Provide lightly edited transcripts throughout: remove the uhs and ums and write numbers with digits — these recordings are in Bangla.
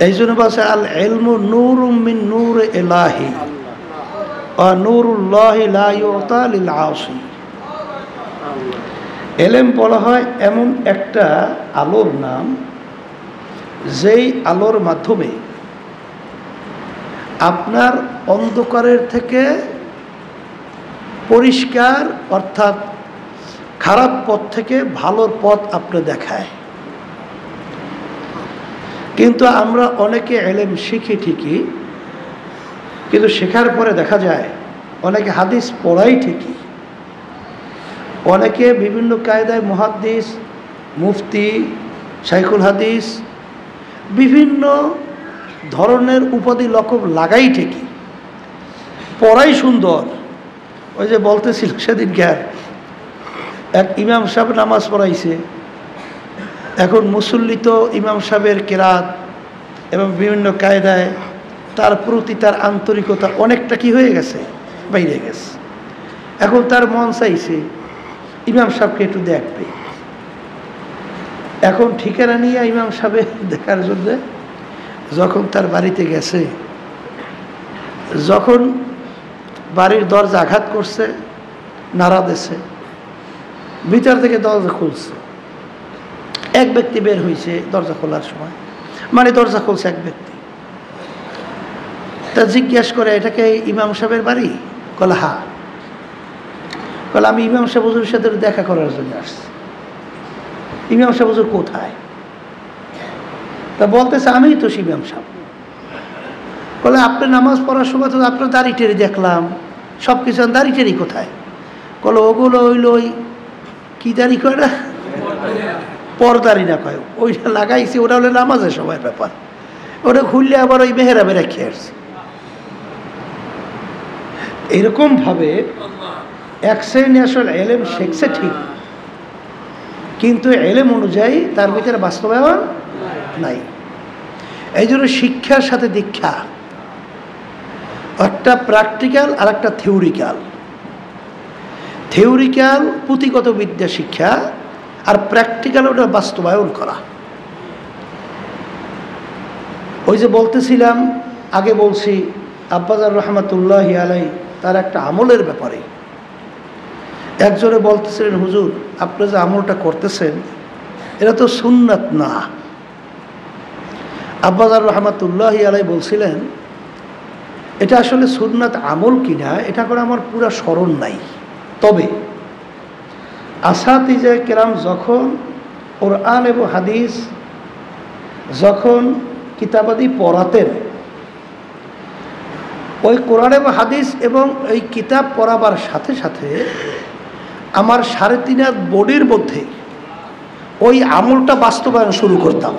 এই জন্য বলছে আল ইলমু নূরুম মিন নূর ইলাহি ওয়া নূরুল্লাহি লা ইউতা লিল আসি। ইলম বলা হয় এমন একটা আলোর নাম, যেই আলোর মাধ্যমে আপনার অন্ধকারের থেকে পরিষ্কার অর্থাৎ খারাপ পথ থেকে ভালোর পথ আপনি দেখায়। কিন্তু আমরা অনেকে ইলম শিখি ঠিকই, কিন্তু শেখার পরে দেখা যায় অনেকে হাদিস পড়াই ঠিকই, অনেকে বিভিন্ন কায়দায় মুহাদ্দিস, মুফতি, শাইখুল হাদিস বিভিন্ন ধরনের উপাধি লকব লাগাই ঠিকই, পড়াই সুন্দর। ওই যে বলতেছিল সেদিনকে এক ইমাম সাহেব নামাজ পড়াইছে, এখন মুসল্লি তো ইমাম সাহেবের কেরাত এবং বিভিন্ন কায়দায় তার প্রতি তার আন্তরিকতা অনেকটা কি হয়ে গেছে, বাইরে গেছে। এখন তার মন চাইছে ইমাম সাহেবকে একটু দেখবে। এখন ঠিকানা নিয়ে ইমাম সাহেব দেখার জন্য যখন তার বাড়িতে গেছে, যখন বাড়ির দরজা আঘাত করছে, নাড়া দিছে, ভিতর থেকে দরজা খুলছে, এক ব্যক্তি বের হয়েছে দরজা খোলার সময়, মানে দরজা খুলছে এক ব্যক্তি। তা জিজ্ঞেস করে এটাকে ইমাম সাহেবের বাড়ি? বলে হ্যাঁ। বলে আমি ইমাম সাহেব হুজুরের সাথে দেখা করার জন্য আসছি। ইমাম সাহেব হুজুর কোথায়? তা বলতেছে আমি তো ইমাম সাহেব। বলে আপনি নামাজ পড়ার সময় তো আপনার দাড়ি টেরি দেখলাম, সব কিছু দাড়ি টেরি কোথায়? বলে ওগুলো হইল ওই কি দাড়ি কয় না, পরদারি না কয়, ওইটা লাগাইছি, ওটা হলে নামাজের সময় ব্যাপার, ওটা খুললে আবার ওই মেহরাবে রেখে আসছে। এরকম ভাবে এক শ্রেণী আসলে এলেম শেখছে ঠিক, কিন্তু এলেম অনুযায়ী তার ভিতরে বাস্তবায়ন নাই। এই জন্য শিক্ষার সাথে দীক্ষা, একটা প্র্যাকটিক্যাল আর একটা থিওরিক্যাল। থিওরিক্যাল পুঁথিগত বিদ্যা শিক্ষা, আর প্র্যাকটিক্যাল ওটা বাস্তবায়ন করা। ওই যে বলতেছিলাম আগে, বলছি আব্বাজার রহমাতুল্লাহি আলাই তার একটা আমলের ব্যাপারে একজনে বলতেছিলেন, হুজুর আপনি যে আমলটা করতেছেন এটা তো সুন্নাত না। আব্বাজার রহমাতুল্লাহি আলাই বলছিলেন এটা আসলে সুন্নাত আমল কিনা এটা করে আমার পুরা স্মরণ নাই, তবে আসাতিজে কেরাম যখন কোরআন এবং হাদিস যখন কিতাবাদি পড়াতেন, ওই কোরআন এবং হাদিস এবং এই কিতাব পড়াবার সাথে সাথে আমার 3.5 হাত বডির মধ্যে ওই আমলটা বাস্তবায়ন শুরু করতাম।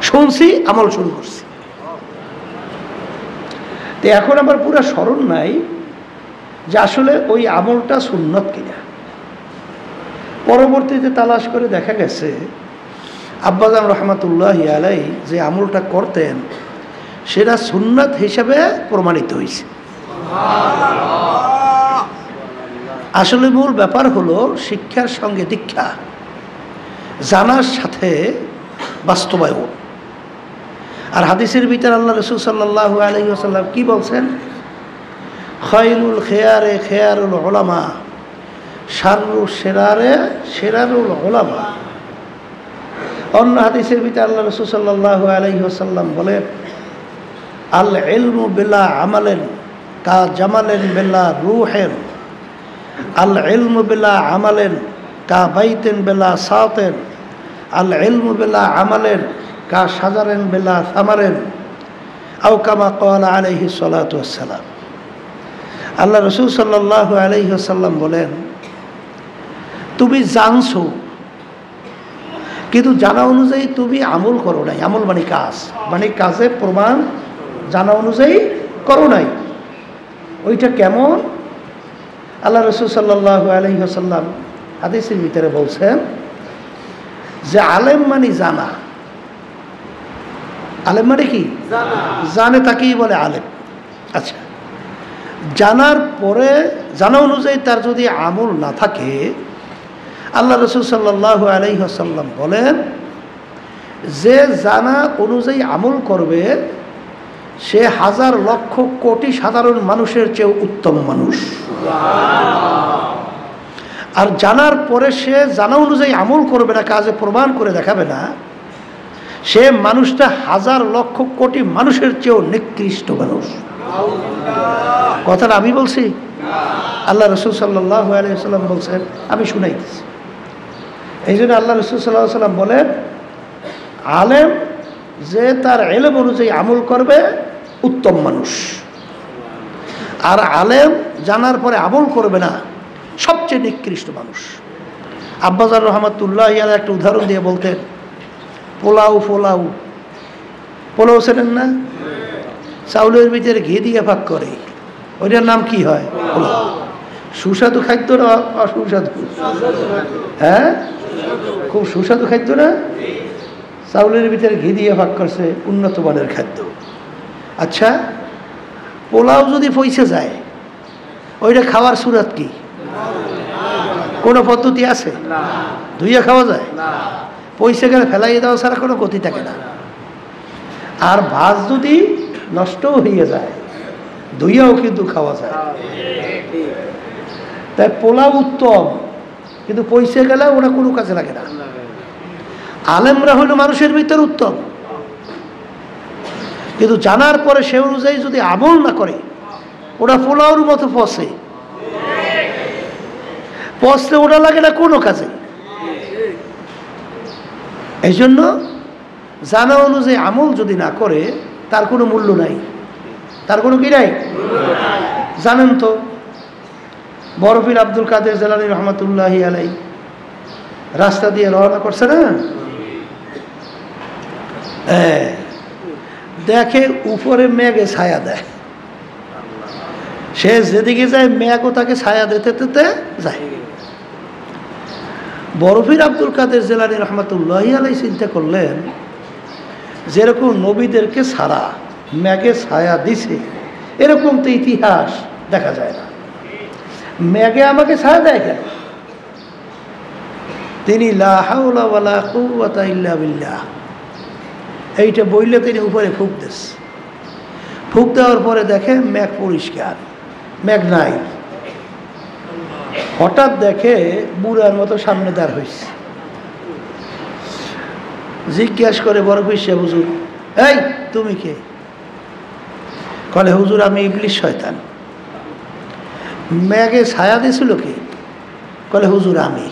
শুনছি, আমল শুরু করছি। তো এখন আমার পুরো স্মরণ নাই যে আসলে ওই আমলটা সুন্নত কিনা। পরবর্তীতে তালাশ করে দেখা গেছে আব্বাজান রহমাতুল্লাহি আলাই যে আমলটা করতেন সেটা সুন্নাত হিসাবে প্রমাণিত হয়েছে। আসলে মূল ব্যাপার হলো শিক্ষার সঙ্গে দীক্ষা, জানার সাথে বাস্তবায়ন। আর হাদিসের ভিতরে আল্লাহ রাসূল সাল্লাল্লাহু আলাইহি ওয়াসাল্লাম কি বলছেন? খায়রুল খেয়ারে খেয়ারুল উলামা, শাররুল শিরারে শিরারুল উলামা। অন্য হাদিসের ভিতরে আল্লাহ রাসূল সাল্লাল্লাহু আলাইহি ওয়াসাল্লাম বলেন, আল ইলমু বিলা আমালেন কা জামালেন বিলা রূহেন, আল ইলমু বিলা আমালেন কা বাইতেন বিলা সাতেন, আল ইলমু বিলা আমালেন কা সাজারেন বিলা সামারেন, আও কামা ক্বালা আলাইহিস সালাতু ওয়াস সালাম। আল্লাহ রাসূল সাল্লাল্লাহু আলাইহি ওয়াসাল্লাম বলেন, তুমি জানছো কিন্তু জানা অনুযায়ী তুমি আমল করো নাই। আমল মানে কাজ, মানে কাজে প্রমাণ জানা অনুযায়ী করো নাই। ওইটা কেমন? আল্লাহ রাসূল সাল্লাল্লাহু আলাইহি ওয়াসাল্লাম হাদিসের ভিতরে বলছেন যে আলেম মানে জানা। আলেম মানে কি? জানে, তাকেই বলে আলেম। আচ্ছা, জানার পরে জানা অনুযায়ী তার যদি আমল না থাকে, আল্লাহ রাসূল সাল্লাল্লাহু আলাইহি ওয়াসাল্লাম বলেন যে জানা অনুযায়ী আমল করবে সে হাজার লক্ষ কোটি সাধারণ মানুষের চেয়ে উত্তম মানুষ। আর জানার পরে সে জানা অনুযায়ী আমল করবে না, কাজে প্রমাণ করে দেখাবে না, সে মানুষটা হাজার লক্ষ কোটি মানুষের চেয়েও নিকৃষ্ট মানুষ। কথাটা আমি বলছি? আল্লাহ রসুল সাল্লাল্লাহু আলাইহি ওয়াসাল্লাম বলছেন, আমি শুনাইতেছি। এই জন্য আল্লাহ রসুল সাল্লাল্লাহু আলাইহি ওয়াসাল্লাম বলেন, আলেম যে তার ইলম অনুযায়ী আমল করবে উত্তম মানুষ, আর আলেম জানার পরে আমল করবে না সবচেয়ে নিকৃষ্ট মানুষ। আব্বাজার রহমাতুল্লাহ আলাইহি একটা উদাহরণ দিয়ে বলতেন, পোলাও চেনেন না? চাউলের ভিতরে ঘি দিয়ে ভাগ করে, ওইটার নাম কি হয়? পোলাও। সুস্বাদু খাদ্য না অসুস্বাদু? হ্যাঁ, খুব সুস্বাদু খাদ্য না? চাউলের ভিতরে ঘি দিয়ে ভাগ করছে, উন্নত মানের খাদ্য। আচ্ছা, পোলাও যদি পয়সে যায়, ওইটা খাওয়ার সুরাত কি? কোনো পদ্ধতি আছে? ধুইয়া খাওয়া যায়? পয়সা গেলে ফেলাই দেওয়া ছাড়া কোনো গতি থাকে না। আর ভাত যদি নষ্টও হয়ে যায়, ধুইয়াও কিন্তু খাওয়া যায়। তাই পোলাও উত্তম, কিন্তু পয়সা গেলে ওটা কোনো কাজে লাগে না। আলেমরা হলো মানুষের ভিতর উত্তম, কিন্তু জানার পরে সে অনুযায়ী যদি আমল না করে, ওটা পোলাওর মতো পচলে ওটা লাগে না কোনো কাজে। এই জন্য জানা অনুযায়ী আমল যদি না করে, তার কোনো মূল্য নাই, তার কোনো কি নাই। জানেন তো, বরফির আব্দুল কাদের জিলানী রহমাতুল্লাহি আলাইহি রাস্তা দিয়ে রওনা করছে না, দেখে উপরে মেঘে ছায়া দেয়, সে যেদিকে যায় মেঘও তাকে ছায়া দিতে দিতে যায়। বরফির আব্দুল কাদের জিলানী রহমাতুল্লাহি আলাইহি চিন্তা করলেন, যেরকম নবীদেরকে ছাড়া মেঘে ছায়া দিছে, এরকম তো ইতিহাস দেখা যায় না, মেঘে আমাকে ছায়া দেয় কেন? তিনি লা হাওলা ওয়ালা কুওয়াতা ইল্লা বিল্লাহ এইটা বললে তিনি উপরে ফুঁক দিস। ফুঁক দেওয়ার পরে দেখে মেঘ পরিষ্কার, মেঘ নাই। হঠাৎ দেখে বুড়ার মতো সামনে দাঁড় হয়েছে। জিজ্ঞাসা করে বরফির সাহেব, হুজুর এই তুমি কে? বলে, হুজুর আমি ইবলিস শয়তান। মেঘে ছায়া দিয়েছিল কে? বলে, হুজুর আমি।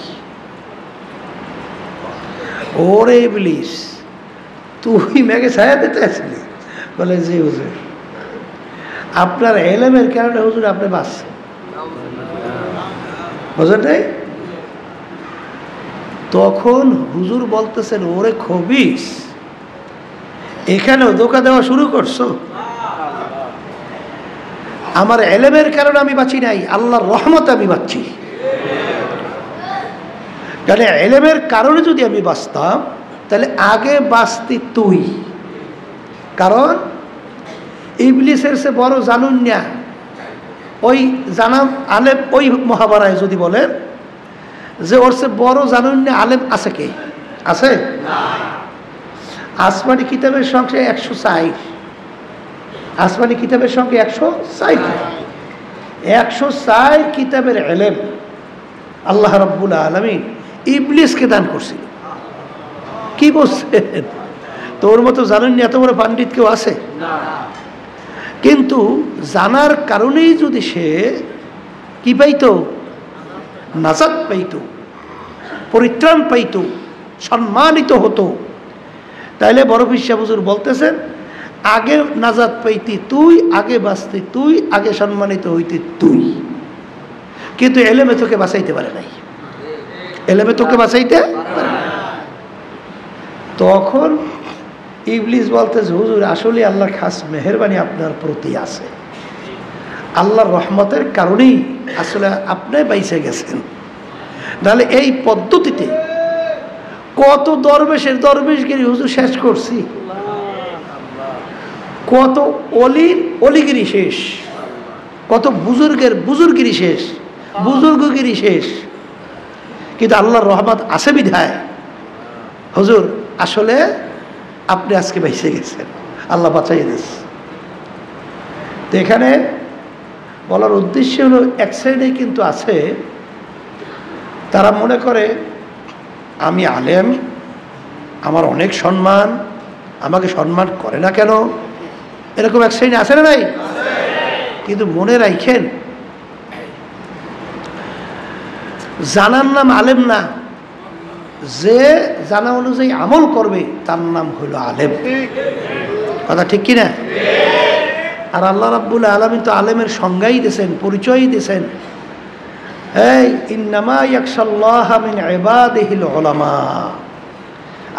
ওরে ইবলিস, তুই মেঘে ছায়া দিতে আসলি? বলে, জি হুজুর। আপনার ইলমের কারণে হুজুর আপনি বাঁচছেন, বুঝলেন নাই? তখন হুজুর বলতেছেন, ওরে খবিস, এখানেও ধোঁকা দেওয়া শুরু করছো? আমার ইলমের কারণে আমি বাঁচি নাই, আল্লাহর রহমতে আমি বাঁচছি। তাহলে ইলমের কারণে যদি আমি বাঁচতাম, তাহলে আগে বাঁচতি তুই। কারণ ইবলিসের সে বড় জানুন না, ওই জানাম আলেম, ওই মহাভারায় যদি বলেন যে ওর সে বড় জানুন না আলেম আছে কে? আছে? আসমানি কিতাবের সংখ্যা 160, আসমানি কিতাবের সংখ্যা 160। 160 কিতাবের ইলম আল্লাহ রাব্বুল আলামিন ইবলিসকে দান করছিল। কি বলছেন? তোর মতো জানেন না এত বড় পণ্ডিত কেউ আছে? কিন্তু জানার কারণেই যদি সে কি পাইতো? নাজাত পাইতো, পরিত্রাণ পাইতো, সম্মানিত হতো। তাইলে বরফির সাহেব হুজুর বলতেছেন, আগে নাজাত পাইতি তুই, আগে বাঁচতি তুই, আগে সম্মানিত হইতি তুই, কিন্তু এলেমে তোকে বাঁচাইতে পারে নাই, এলেমে তোকে বাঁচাইতে পারে না। তখন ইবলিস বলতেছে, হুজুর আসলে আল্লাহর খাস মেহেরবানি আপনার প্রতি আছে, আল্লাহর রহমতের কারণেই আসলে আপনি বাইসে গেছেন। নাহলে এই পদ্ধতিতে কত দরবেশগিরি হুজুর শেষ করছি, কত অলিগিরি শেষ, কত বুজুর্গিরি শেষ, বুজুর্গগিরি শেষ। কিন্তু আল্লাহর রহমত আছে বিধায় হুজুর আসলে আপনি আজকে বেঁচে গেছেন, আল্লাহ বাঁচাইয়ে দিয়েছে। তো এখানে বলার উদ্দেশ্য হলো, এক শ্রেণী কিন্তু আছে তারা মনে করে আমি আলেম, আমার অনেক সম্মান, আমাকে সম্মান করে না কেন, এরকম এক শ্রেণী আছে না নাই? কিন্তু মনে রাখেন, জানার নাম আলেম না, যে জানা অনুযায়ী আমল করবে তার নাম হলো আলেম। কথা ঠিক কিনা? আর আল্লাহ রাব্বুল আলামিন তো আলেমের সংজ্ঞাই দিয়েছেন, পরিচয়ই দিয়েছেন, এই ইন্নামা ইয়াখশাল্লাহা মিন ইবাদিহিল উলামা।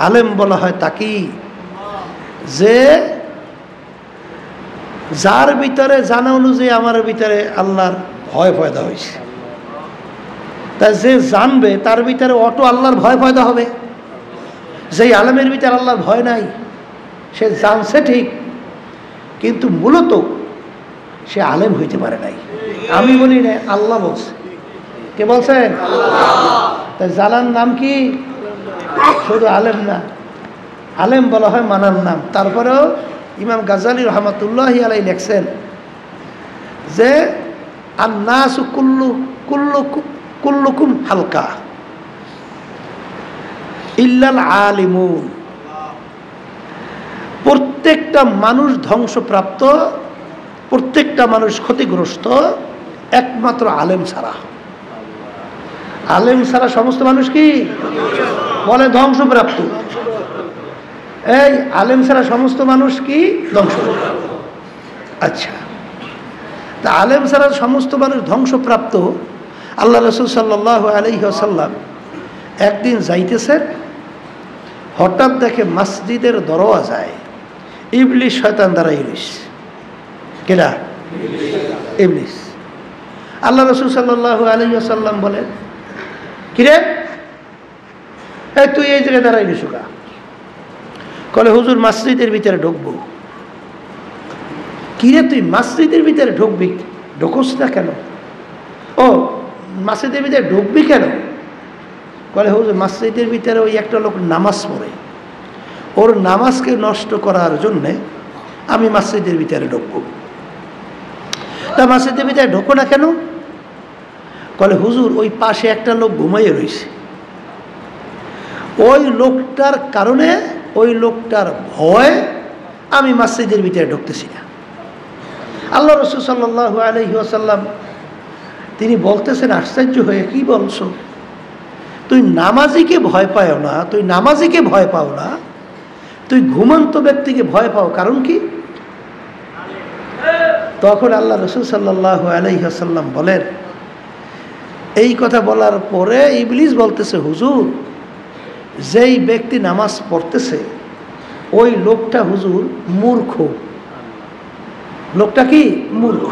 আলেম বলা হয় তাকে যে যার ভিতরে জানা অনুযায়ী আমার ভিতরে আল্লাহর ভয় পয়দা হয়েছে। তা যে জানবে তার ভিতরে অটো আল্লাহর ভয় পয়দা হবে। যেই আলেমের ভিতরে আল্লাহর ভয় নাই, সে জানছে ঠিক, কিন্তু মূলত সে আলেম হইতে পারে নাই। আমি বলি না, আল্লাহ বলছে। কে বলছেন? তাই জানার নাম কি? শুধু আলেম না, আলেম বলা হয় মানার নাম। তারপরেও ইমাম গাজ্জালী রহমাতুল্লাহি আলাইহি লেখছেন যে আন্নাসু কুল্লুকুম হালকা ইল্লাল আলিমুন। প্রত্যেকটা মানুষ ধ্বংসপ্রাপ্ত, প্রত্যেকটা মানুষ ক্ষতিগ্রস্ত, একমাত্র আলেম ছাড়া। আলেম ছাড়া সমস্ত মানুষ কি বলে? ধ্বংসপ্রাপ্ত। এই আলেম ছাড়া সমস্ত মানুষ কি ধ্বংসপ্রাপ্ত? আচ্ছা, তা আলেম ছাড়া সমস্ত মানুষ ধ্বংসপ্রাপ্ত। আল্লাহ রাসূল সাল্লাল্লাহু আলাইহি ওয়াসাল্লাম একদিন যাইতেছেন, হঠাৎ দেখে মসজিদের দরওয়াজায় ইবলিস শয়তান দাঁড়াই রইছে। কেডা? ইবলিস। আল্লাহ রাসূল সাল্লাল্লাহু আলাইহি ওয়াসাল্লাম বলেন, কিরে এই তুই এই জায়গায় দাঁড়াই রইছ কা? কলে হুজুর মসজিদের ভিতরে ঢুকবো। কিরে তুই মসজিদের ভিতরে ঢুকবি, ঢুকোস না কেন? ও মসজিদের ভিতরে ঢুকবি কেন? বলে হুজুর মসজিদের ভিতরে ওই একটা লোক নামাজ পড়ে, ওর নামাজকে নষ্ট করার জন্যে আমি মসজিদের ভিতরে ঢুকবো। তা মসজিদের ভিতরে ঢোকো না কেন? বলে হুজুর ওই পাশে একটা লোক ঘুমাইয়ে রয়েছে, ওই লোকটার কারণে, ওই লোকটার ভয় আমি মসজিদের ভিতরে ঢুকতেছি না। আল্লাহ রাসূল সাল্লাল্লাহু আলাইহি ওয়াসাল্লাম তিনি বলতেছেন আশ্চর্য হয়ে, কি বলছো? তুই নামাজিকে ভয় পাও না, তুই নামাজিকে ভয় পাও না, তুই ঘুমন্ত ব্যক্তিকে ভয় পাও, কারণ কি? তখন আল্লাহ রাসূল সাল্লাল্লাহু আলাইহি ওয়াসাল্লাম বলেন, এই কথা বলার পরে ইবলিস বলতেছে, হুজুর যেই ব্যক্তি নামাজ পড়তেছে ওই লোকটা হুজুর মূর্খ। লোকটা কি? মূর্খ।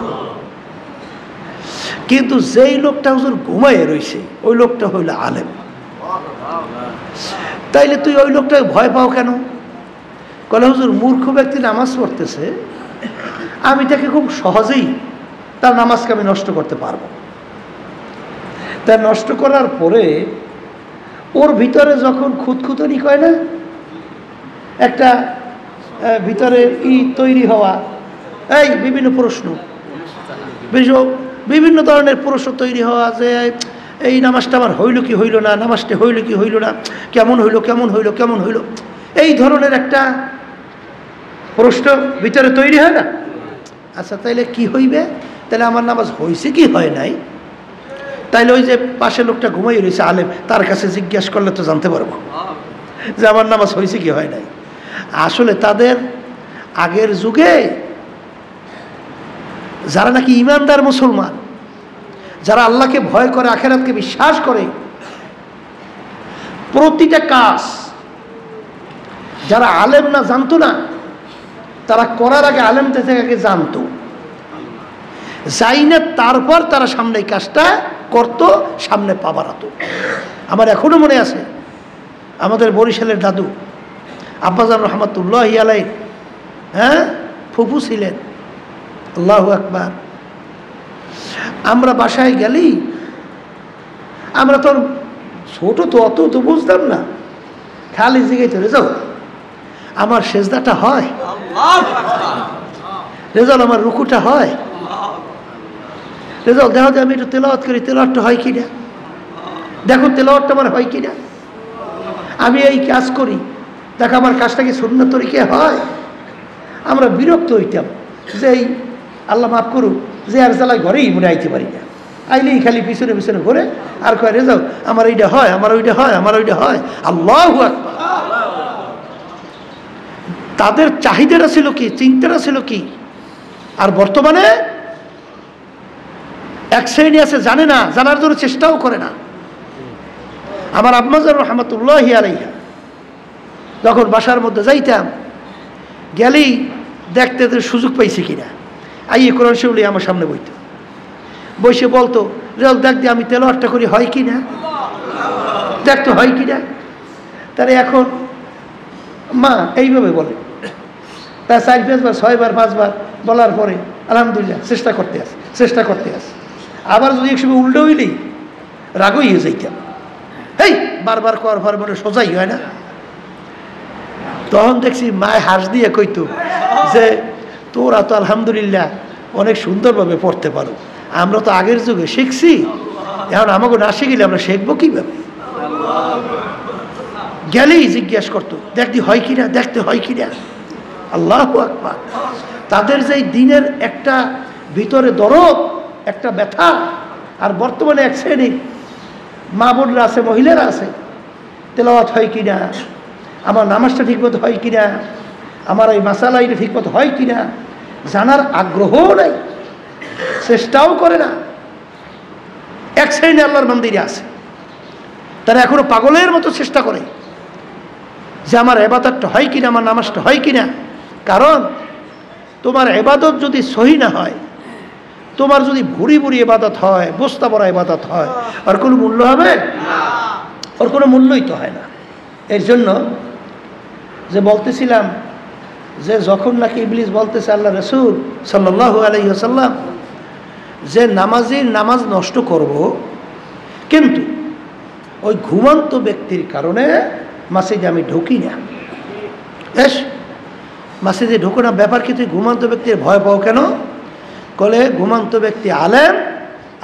কিন্তু যেই লোকটা হুজুর ঘুমাইয়ে রয়েছে ওই লোকটা হইল আলেম। তাইলে তুই ওই লোকটাকে ভয় পাও কেন? বলে হুজুর মূর্খ ব্যক্তি নামাজ পড়তেছে, আমি তাকে খুব সহজেই তার নামাজকে আমি নষ্ট করতে পারবো। তা নষ্ট করার পরে ওর ভিতরে যখন খুঁতখুতনি কয় না, একটা ভিতরে তৈরি হওয়া, এই বিভিন্ন প্রশ্ন, বিভিন্ন ধরনের প্রশ্ন তৈরি হওয়া, যে এই নামাজটা আমার হইল কি হইল না, নামাজটা হইল কি হইল না, কেমন হইল কেমন হইল কেমন হইল, এই ধরনের একটা প্রশ্ন ভিতরে তৈরি হয় না? আচ্ছা তাইলে কি হইবে? তাহলে আমার নামাজ হয়েছে কি হয় নাই? তাইলে ওই যে পাশে লোকটা ঘুমাই রয়েছে আলেম, তার কাছে জিজ্ঞাসা করলে তো জানতে পারবো যে আমার নামাজ হয়েছে কি হয় নাই। আসলে তাদের আগের যুগে যারা নাকি ইমানদার মুসলমান, যারা আল্লাহকে ভয় করে, আখিরাতকে বিশ্বাস করে, প্রতিটা কাজ যারা আলেম না জানতো না, তারা করার আগে আলেমদের থেকে আগে জানতো, যাই না তারপর তারা সামনে এই কাজটা করতো, সামনে পা বাড়াতো। আমার এখনো মনে আছে, আমাদের বরিশালের দাদু আব্বাজান রহমাতুল্লাহি আলাইহি, ফুফু ছিলেন, আল্লাহু আকবার। আমরা বাসায় গেলি, আমরা তো ছোট তো, অত তো বুঝতাম না, খালি জিজ্ঞেস করে যাও আমার সেজদাটা হয়, রেজাল্ট আমার রুকুটা হয়, রেজাল্ট দেখো যে আমি একটু তেলাওয়াত করি, তেলাওয়াতটা হয় কিনা, দেখো তেলাওয়াতটা আমার হয় কিনা, আমি এই কাজ করি, দেখো আমার কাজটা কি সুন্নাত তরিকায় হয়। আমরা বিরক্ত হইতাম যে এই আল্লাহ মাফ করুক যে আর জ্বালায় ঘরেই মনে আইতে পারি না, আইলেই খালি পিছনে পিছনে ঘুরে আর কয় রেজাল্ট আমার এইটা হয়, আমার ওইটা হয়, আমার ওইটা হয়। আল্লাহু আকবার। তাদের চাহিদাটা ছিল কি, চিন্তাটা ছিল কি। আর বর্তমানে এক শ্রেণী আছে জানে না, জানার জন্য চেষ্টাও করে না। আমার আম্মাজান রহমাতুল্লাহি আলাইহা যখন বাসার মধ্যে যাইতাম, গেলেই দেখতে সুযোগ পাইছে কিনা, আইয়ে কোরআন শরীফ লিয়ে আমার সামনে বইতো, বসে বলতো রেজাল্ট দেখ দিয়ে আমি তেলাওয়াতটা করি হয় কিনা, দেখতো হয় কিনা। তাহলে এখন মা এইভাবে বলে, তা 4-5 বার 6 বার 5 বার বলার পরে আলহামদুলিল্লাহ চেষ্টা করতে আছে, চেষ্টা করতে আছে। আবার যদি একসময় উল্টো হইলেই রাগ হয়ে যাইতাম, এই বারবার করার পর মনে সোজাই হয় না। তখন দেখছি মায় হাস দিয়ে কইতো যে তোরা তো আলহামদুলিল্লাহ অনেক সুন্দরভাবে পড়তে পারো, আমরা তো আগের যুগে শিখছি, এখন আমাকে না শিখিলে আমরা শিখবো কীভাবে। গেলেই জিজ্ঞাসা করতো দেখতে হয় কিনা, দেখতে হয় কিনা। আল্লাহু আকবার। তাদের যে দিনের একটা ভিতরে দরদ, একটা ব্যথা। আর বর্তমানে এক শ্রেণী মা বোনরা আছে, মহিলারা আছে, তেলাওয়াত হয় কিনা, আমার নামাজটা ঠিকমতো হয় কিনা, আমার এই মাসালা এটা ঠিকমতো হয় কিনা জানার আগ্রহও নাই, চেষ্টাও করে না। এক শ্রেণী আল্লাহর মন্দিরে আছে, তারা এখনো পাগলের মতো চেষ্টা করে যে আমার ইবাদতটা হয় কিনা, আমার নামাজটা হয় কিনা। কারণ তোমার ইবাদত যদি সহি না হয়, তোমার যদি ভুরি ভুরি ইবাদত হয়, বস্তা ভরা ইবাদত হয়, আর কোনো মূল্য হবে? ওর কোনো মূল্যই তো হয় না। এর জন্য যে বলতেছিলাম যে যখন নাকি ইবলিস বলতেছে আল্লাহ রাসূল সাল্লাল্লাহু আলাইহি ওয়াসাল্লাম যে নামাজির নামাজ নষ্ট করব, কিন্তু ওই ঘুমন্ত ব্যক্তির কারণে মসজিদে আমি ঢুকি না। বেশ, মসজিদে ঢুকো না ব্যাপার কি, তুই ঘুমন্ত ব্যক্তির ভয় পাও কেন? বলে ঘুমন্ত ব্যক্তি আলেম,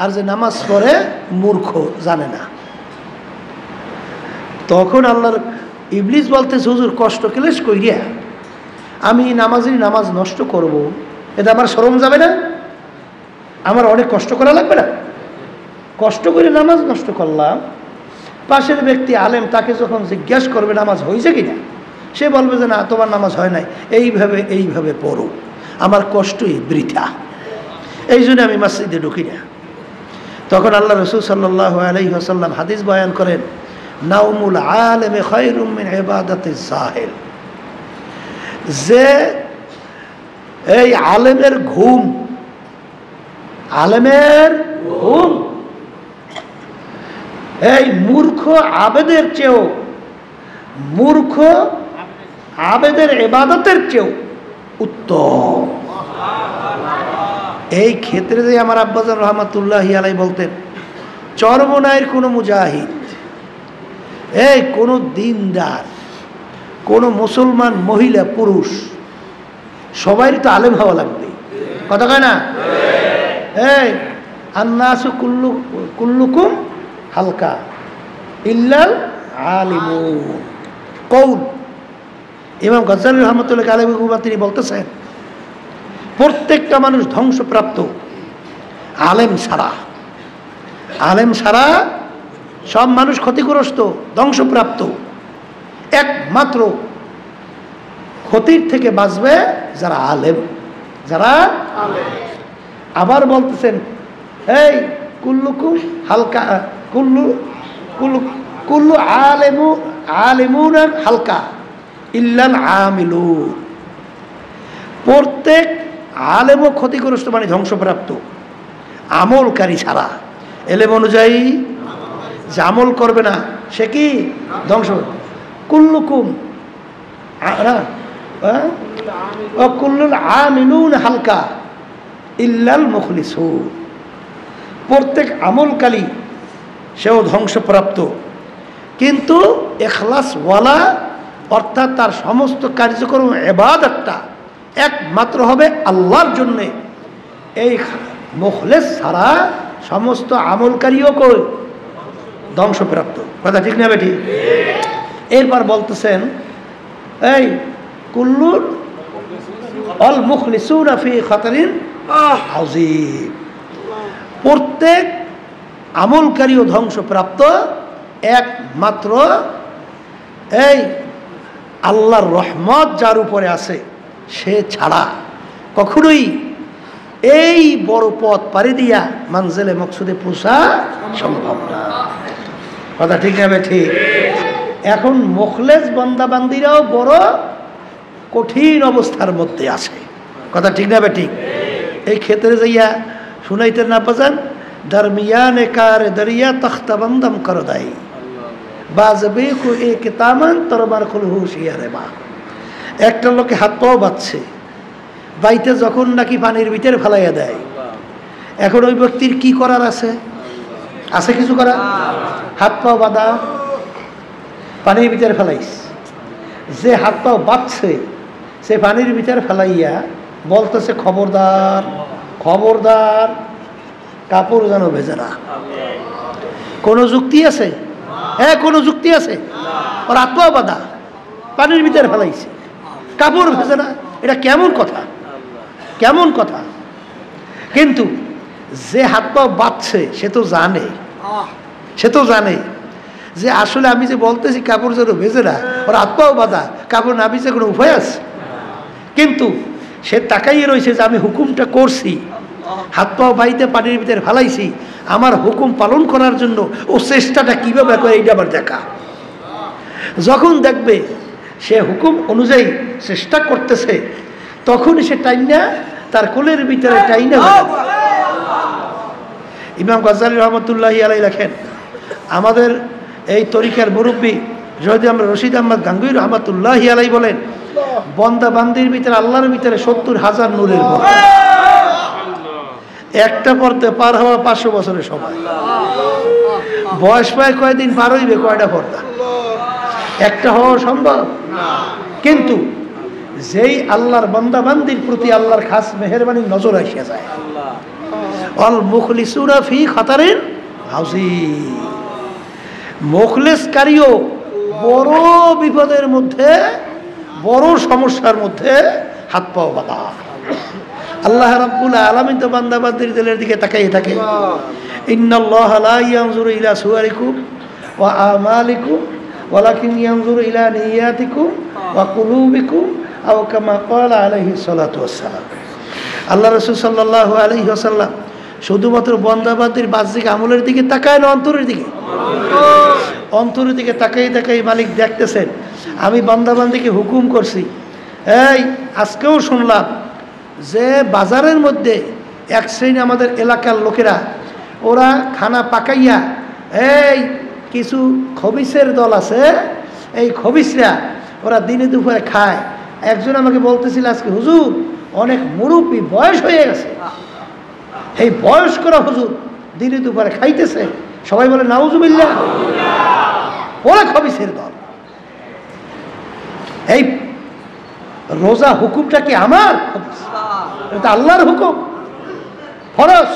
আর যে নামাজ পড়ে মূর্খ, জানে না। তখন আল্লাহর ইবলিস বলতেছে হুজুর কষ্ট ক্লেশ কইরা আমি নামাজের নামাজ নষ্ট করব, এটা আমার শরম যাবে না? আমার অনেক কষ্ট করা লাগবে না? কষ্ট করে নামাজ নষ্ট করলাম, পাশের ব্যক্তি আলেম, তাকে যখন জিজ্ঞাসা করবে নামাজ হয়েছে কিনা, সে বলবে যে না তোমার নামাজ হয় নাই, এইভাবে এইভাবে পড়ো, আমার কষ্টই বৃথা, এই জন্য আমি মসজিদে ঢুকি না। তখন আল্লাহ রাসূল সাল্লাল্লাহু আলাইহি ওয়াসাল্লাম হাদিস বয়ান করেন, নাউমুল আলেমে খায়রুম মিন ইবাদাতিজ জাহিল, যে এই আলেমের ঘুম, আলেমের ঘুম এই মূর্খ আবেদের চেয়েও, মূর্খ আবেদের ইবাদতের চেয়েও উত্তম। এই ক্ষেত্রে যে আমার আব্বাজান রহমাতুল্লাহি আলাইহি বলতেন, চরমনায়ের কোনো মুজাহিদ, এই কোনো দিনদার, কোনো মুসলমান মহিলা পুরুষ সবাই তো আলেম হওয়া লাগবে, কথা কয় না? এই আন্নাসু কুল্লুকুম হালকা ইল্লাল আলিমুন, কৌল ইমাম গজ্জালী রহমতুল্লাহ আলাইহি তিনি বলতেছেন প্রত্যেকটা মানুষ ধ্বংসপ্রাপ্ত আলেম ছাড়া, আলেম ছাড়া সব মানুষ ক্ষতিগ্রস্ত, ধ্বংসপ্রাপ্ত। একমাত্র ক্ষতির থেকে বাঁচবে যারা আলেম, যারা আবার বলতেছেন এই কুল্লুকুম হালকা, কুল্লু কুল্লু কুল্লু আলেমু আলিমুন হালকা ইল্লাল আমিলুন, প্রত্যেক আলেমও ক্ষতিগ্রস্ত মানে ধ্বংসপ্রাপ্ত, আমলকারী ছাড়া। এলেম অনুযায়ী যে আমল করবে না সে কি ধ্বংস। কুল্লুকুম কুল্লুল আমিলুন হালকা ইল্লাল মুখলিসুন, প্রত্যেক আমলকারী সেও ধ্বংসপ্রাপ্ত, কিন্তু ইখলাসওয়ালা অর্থাৎ তার সমস্ত কার্যক্রম ইবাদতটা একমাত্র হবে আল্লাহর জন্যে। এই মুখলেস ছাড়া সমস্ত আমলকারীও কই ধ্বংসপ্রাপ্ত। কথা ঠিক না বেটি? এরপর বলতেছেন এই কুল্লুর অল মুখলিসুনা ফি খাতারিন আযীম, প্রত্যেক আমলকারীও ধ্বংসপ্রাপ্ত একমাত্র এই আল্লাহর রহমত যার উপরে আছে সে ছাড়া কখনোই এই বড় পথ পাড়ি দিয়া মানজিলে মকসুদে পৌঁছা সম্ভব না। কথা ঠিক না ঠিক? এখন মুখলেস বান্দাবান্দিরাও বড় কঠিন অবস্থার মধ্যে আছে। কথা ঠিক না ঠিক? এই ক্ষেত্রে যাইয়া শুনাইতে না পাজান দরমিয়ানে কার দরিয়া তখতাবন্দম কর দাই বাজবে কো এক তামান তরবার খুল হুশিয়ারে মা। একটা লোকে হাত পাও বাঁধছে, বাইতে যখন নাকি পানির ভিতরে ফেলাইয়া দেয়, এখন ওই ব্যক্তির কি করার আছে? আছে কিছু করার? হাত পাও বাঁধা, পানির ভিতরে ফেলাইস, যে হাত পাও বাঁধছে সে পানির ভিতরে ফেলাইয়া বলতেছে খবরদার খবরদার কাপড় যেন ভেজে না। কোনো যুক্তি আছে? হ্যাঁ, কোনো যুক্তি আছে? ওর হাত পাও বাঁধা, পানির ভিতরে ফেলাইছে, কাপড় ভেজে না, এটা কেমন কথা? কেমন কথা? কিন্তু যে হাত পাও বাঁধছে সে তো জানে যে আসলে আমি যে বলতেছি কাপড় যেন ভেজে না, ওর হাত পাও বাঁধা, কাপড় না ভিজে কোনো উপায় আছে? কিন্তু সে তাকাইয়ে রয়েছে যে আমি হুকুমটা করছি, হাত পাও বাইতে পানির ভিতরে ফেলাইছি, আমার হুকুম পালন করার জন্য ও চেষ্টাটা কীভাবে করে এইটা আবার দেখা। যখন দেখবে সে হুকুম অনুযায়ী চেষ্টা করতেছে, তখনই সে টাইনা তার কোলের ভিতরে টাইনা। ইমাম গাজ্জালী রহমতুল্লাহি আলাইহি লেখেন, আমাদের এই তরিকার মুরব্বী যদি আমরা রশিদ আহমদ গাঙ্গুই রহমতুল্লাহি আলাইহি বলেন, বন্দা বান্দির ভিতরে আল্লাহর ভিতরে 70,000 নূরের পর্দা। একটা পর্দা পার হওয়া 500 বছরের সময়। বয়স পায় কয়দিন পার হইবে, কয়টা পর্দা? একটা হওয়া সম্ভব? কিন্তু যেই আল্লাহর বান্দা বান্দির প্রতি আল্লাহর খাস মেহেরবানি নজর আসিয়া যায়, অল মুখলিসুনা ফি খাতারিন আযীম, মুখলিসকারীও বড় বিপদের মধ্যে, বড় সমস্যার মধ্যে হাত পাও বাঁধা। আল্লাহ রাব্বুল আলামিন তো বান্দা বান্দির দিলের দিকে তাকাইয়ে থাকে। ইন্নাল্লাহা লা ইয়ানজুরু ইলা সুওয়ারিকুম ওয়া আমালিকুম ওয়ালাকিন ইয়ানজুরু ইলা নিয়াতিকুম ওয়া কুলুবিকুম আও কামা ক্বালা আলাইহিস সালাতু ওয়াসসালাম। আল্লাহ রাসূল সাল্লাল্লাহু আলাইহি ওয়াসাল্লাম শুধুমাত্র বান্দা বান্দির বাহ্যিক আমলের দিকে তাকায় না, অন্তরের দিকে। অন্তরের দিকে তাকাই মালিক দেখতেছেন আমি বান্দা বান্দিকে হুকুম করছি। এই আজকেও শুনলাম যে বাজারের মধ্যে এক শ্রেণী আমাদের এলাকার লোকেরা ওরা খানা পাকাইয়া, এই কিছু খবিসের দল আছে, এই খবিসরা ওরা দিনে দুপুরে খায়। একজন আমাকে বলতেছিল আজকে, হুজুর অনেক মুরব্বী বয়স হয়ে গেছে, এই বয়স করা হুজুর দিনে দুপুরে খাইতেছে। সবাই বলে নাউজুবিল্লাহ, ওরা খবিসের দল। এই রোজা হুকুমটা কি আমার? এটা আল্লাহর হুকুম, ফরজ।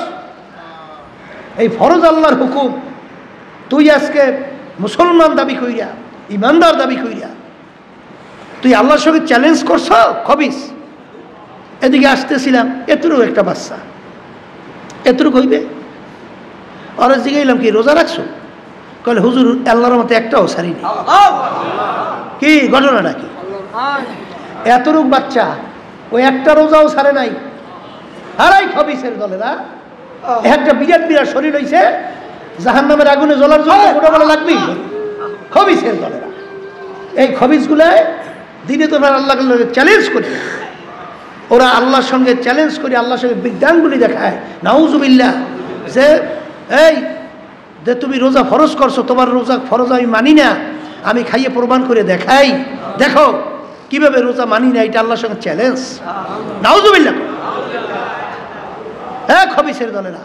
এই ফরজ আল্লাহর হুকুম। তুই আজকে মুসলমান দাবি কইরা, ইমানদার দাবি কইরা তুই আল্লাহর সঙ্গে চ্যালেঞ্জ করছ খবিস। এদিকে আসতেছিলাম, এতটুকু একটা বাচ্চা, এতটুকু হইবে। ওরা জিগাইলাম কি রোজা রাখছো? কলে হুজুর আল্লাহর মতো একটাও সারিনি। কি ঘটনা নাকি? এতটুক বাচ্চা ওই একটা রোজাও ছাড়ে নাই। হারাই খবিসের দলেরা একটা বিরাট বিরাট শরীর হইছে, জাহান্নামের আগুনে জ্বলার জন্য ওটা বলা লাগবেই। খবিসের দলেরা এই খবিসগুলায় দিনে তো আল্লাহ চ্যালেঞ্জ করি, ওরা আল্লাহর সঙ্গে চ্যালেঞ্জ করি, আল্লাহর সঙ্গে বিদ্যানগুলি দেখায় নাউজুবিল্লাহ, যে এই যে তুমি রোজা ফরজ করছো, তোমার রোজা ফরজ আমি মানি না, আমি খাইয়ে প্রমাণ করে দেখাই, দেখো কিভাবে রোজা মানি না। এটা আল্লাহর সঙ্গে চ্যালেঞ্জ। নাউজুবিল্লাহ। হ্যাঁ, খবিসের দলেরা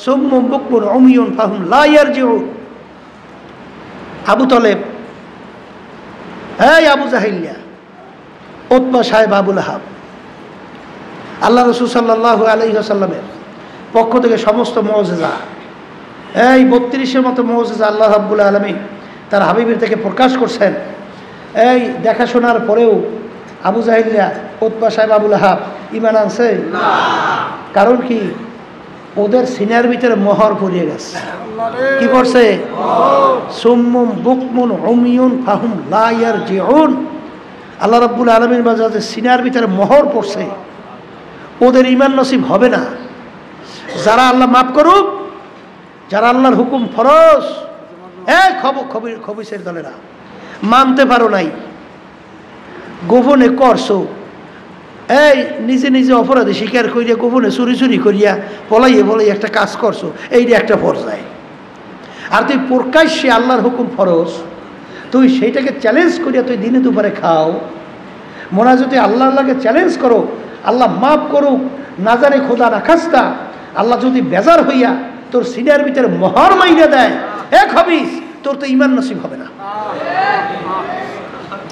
সুম্মুম বুকমুন উমিয়ুন ফাহুম লা ইয়ারজিউন। আবু তালেব এই আবু জাহিল্লা, উতবা সাহেব আবুল আহাব, আল্লাহ রসুল সাল্লাল্লাহু আলাইহি ওয়াসাল্লামের পক্ষ থেকে সমস্ত মুআজিজা, এই 32-এর মতো মুআজিজা আল্লাহ রাব্বুল আলামিন তার হাবিবের থেকে প্রকাশ করছেন। এই দেখাশোনার পরেও আবু জাহিল্লা, উতবা সাহেব আবুল আহাব ঈমান আনছে না। কারণ কি? ওদের সিনার ভিতরে মোহর পড়িয়ে গেছে। কি করছে? সুম্মুম বুকমুন উমিয়ুন ফাহুম লা ইয়ারজিউন। আল্লাহ রাব্বুল আলামিন বাজাতে সিনার ভিতরে মোহর পড়ছে, ওদের ঈমান নসিব হবে না। যারা আল্লাহ মাফ করুক, যারা আল্লাহর হুকুম ফরজ, খবিসের দলেরা মানতে পারো নাই, গোপনে করছো, এই নিজে নিজে অপরাধী স্বীকার করিয়া গোপনে চুরি চুরি করিয়া পলাইয়ে একটা কাজ করছো, এইটা একটা পর্যায়। আর তুই প্রকাশ্যে আল্লাহর হুকুম ফরজ, তুই সেইটাকে চ্যালেঞ্জ করিয়া তুই দিনে দুপুরে খাও। মনে হয় যদি আল্লাহকে চ্যালেঞ্জ করো, আল্লাহ মাফ করুক, না জানে খোদা না খাস্তা, আল্লাহ যদি বেজার হইয়া তোর সিনার ভিতরে মোহর মাইরা দেয়, এক হবিস, তোর তো ঈমান নসিব হবে না।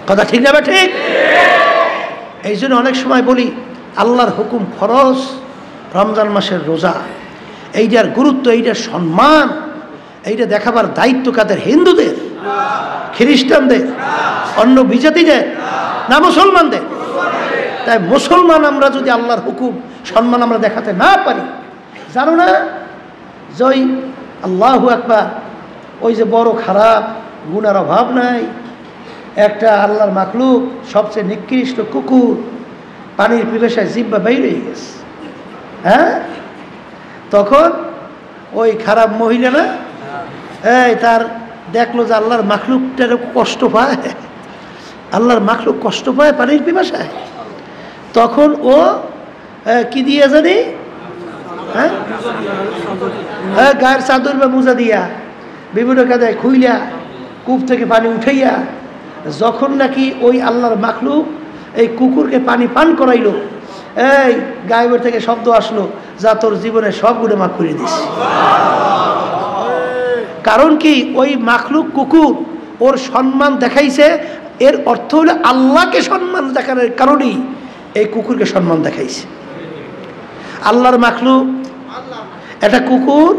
কথা ঠিক না? ঠিক। এই জন্য অনেক সময় বলি, আল্লাহর হুকুম ফরজ, রমজান মাসের রোজা, এইটার গুরুত্ব, এইটার সম্মান, এইটা দেখাবার দায়িত্ব কাদের? হিন্দুদের, খ্রিস্টানদের, অন্য বিজাতিদের, না মুসলমানদের? তাই মুসলমান আমরা যদি আল্লাহর হুকুম সম্মান আমরা দেখাতে না পারি, জানো না জয় আল্লাহু আকবার, ওই যে বড় খারাপ গুনার অভাব নাই, একটা আল্লাহর মাখলুক সবচেয়ে নিকৃষ্ট কুকুর পানির পিপাসায় জিহ্বা বাইরে হয়ে গেছে। হ্যাঁ, তখন ওই খারাপ মহিলা না, এই তার দেখলো যে আল্লাহর মাখলুকটার কষ্ট পায়, আল্লাহর মাখলুক কষ্ট পায় পানির পিপাসায়, তখন ও কি দিয়ে জানি, হ্যাঁ, গায়ের চাদর বা মোজা দিয়া বিভিন্ন কাদায় খুইলা কূপ থেকে পানি উঠাইয়া, যখন নাকি ওই আল্লাহর মাখলুক এই কুকুরকে পানি পান করাইলো, এই গায়েবের থেকে শব্দ আসলো, যা তোর জীবনে সব গুণে মাফ করে দিস। কারণ কি? ওই মাখলুক কুকুর ওর সম্মান দেখাইছে, এর অর্থ হলো আল্লাহকে সম্মান দেখানোর কারণেই এই কুকুরকে সম্মান দেখাইছে। আল্লাহর মাখলুক একটা কুকুর,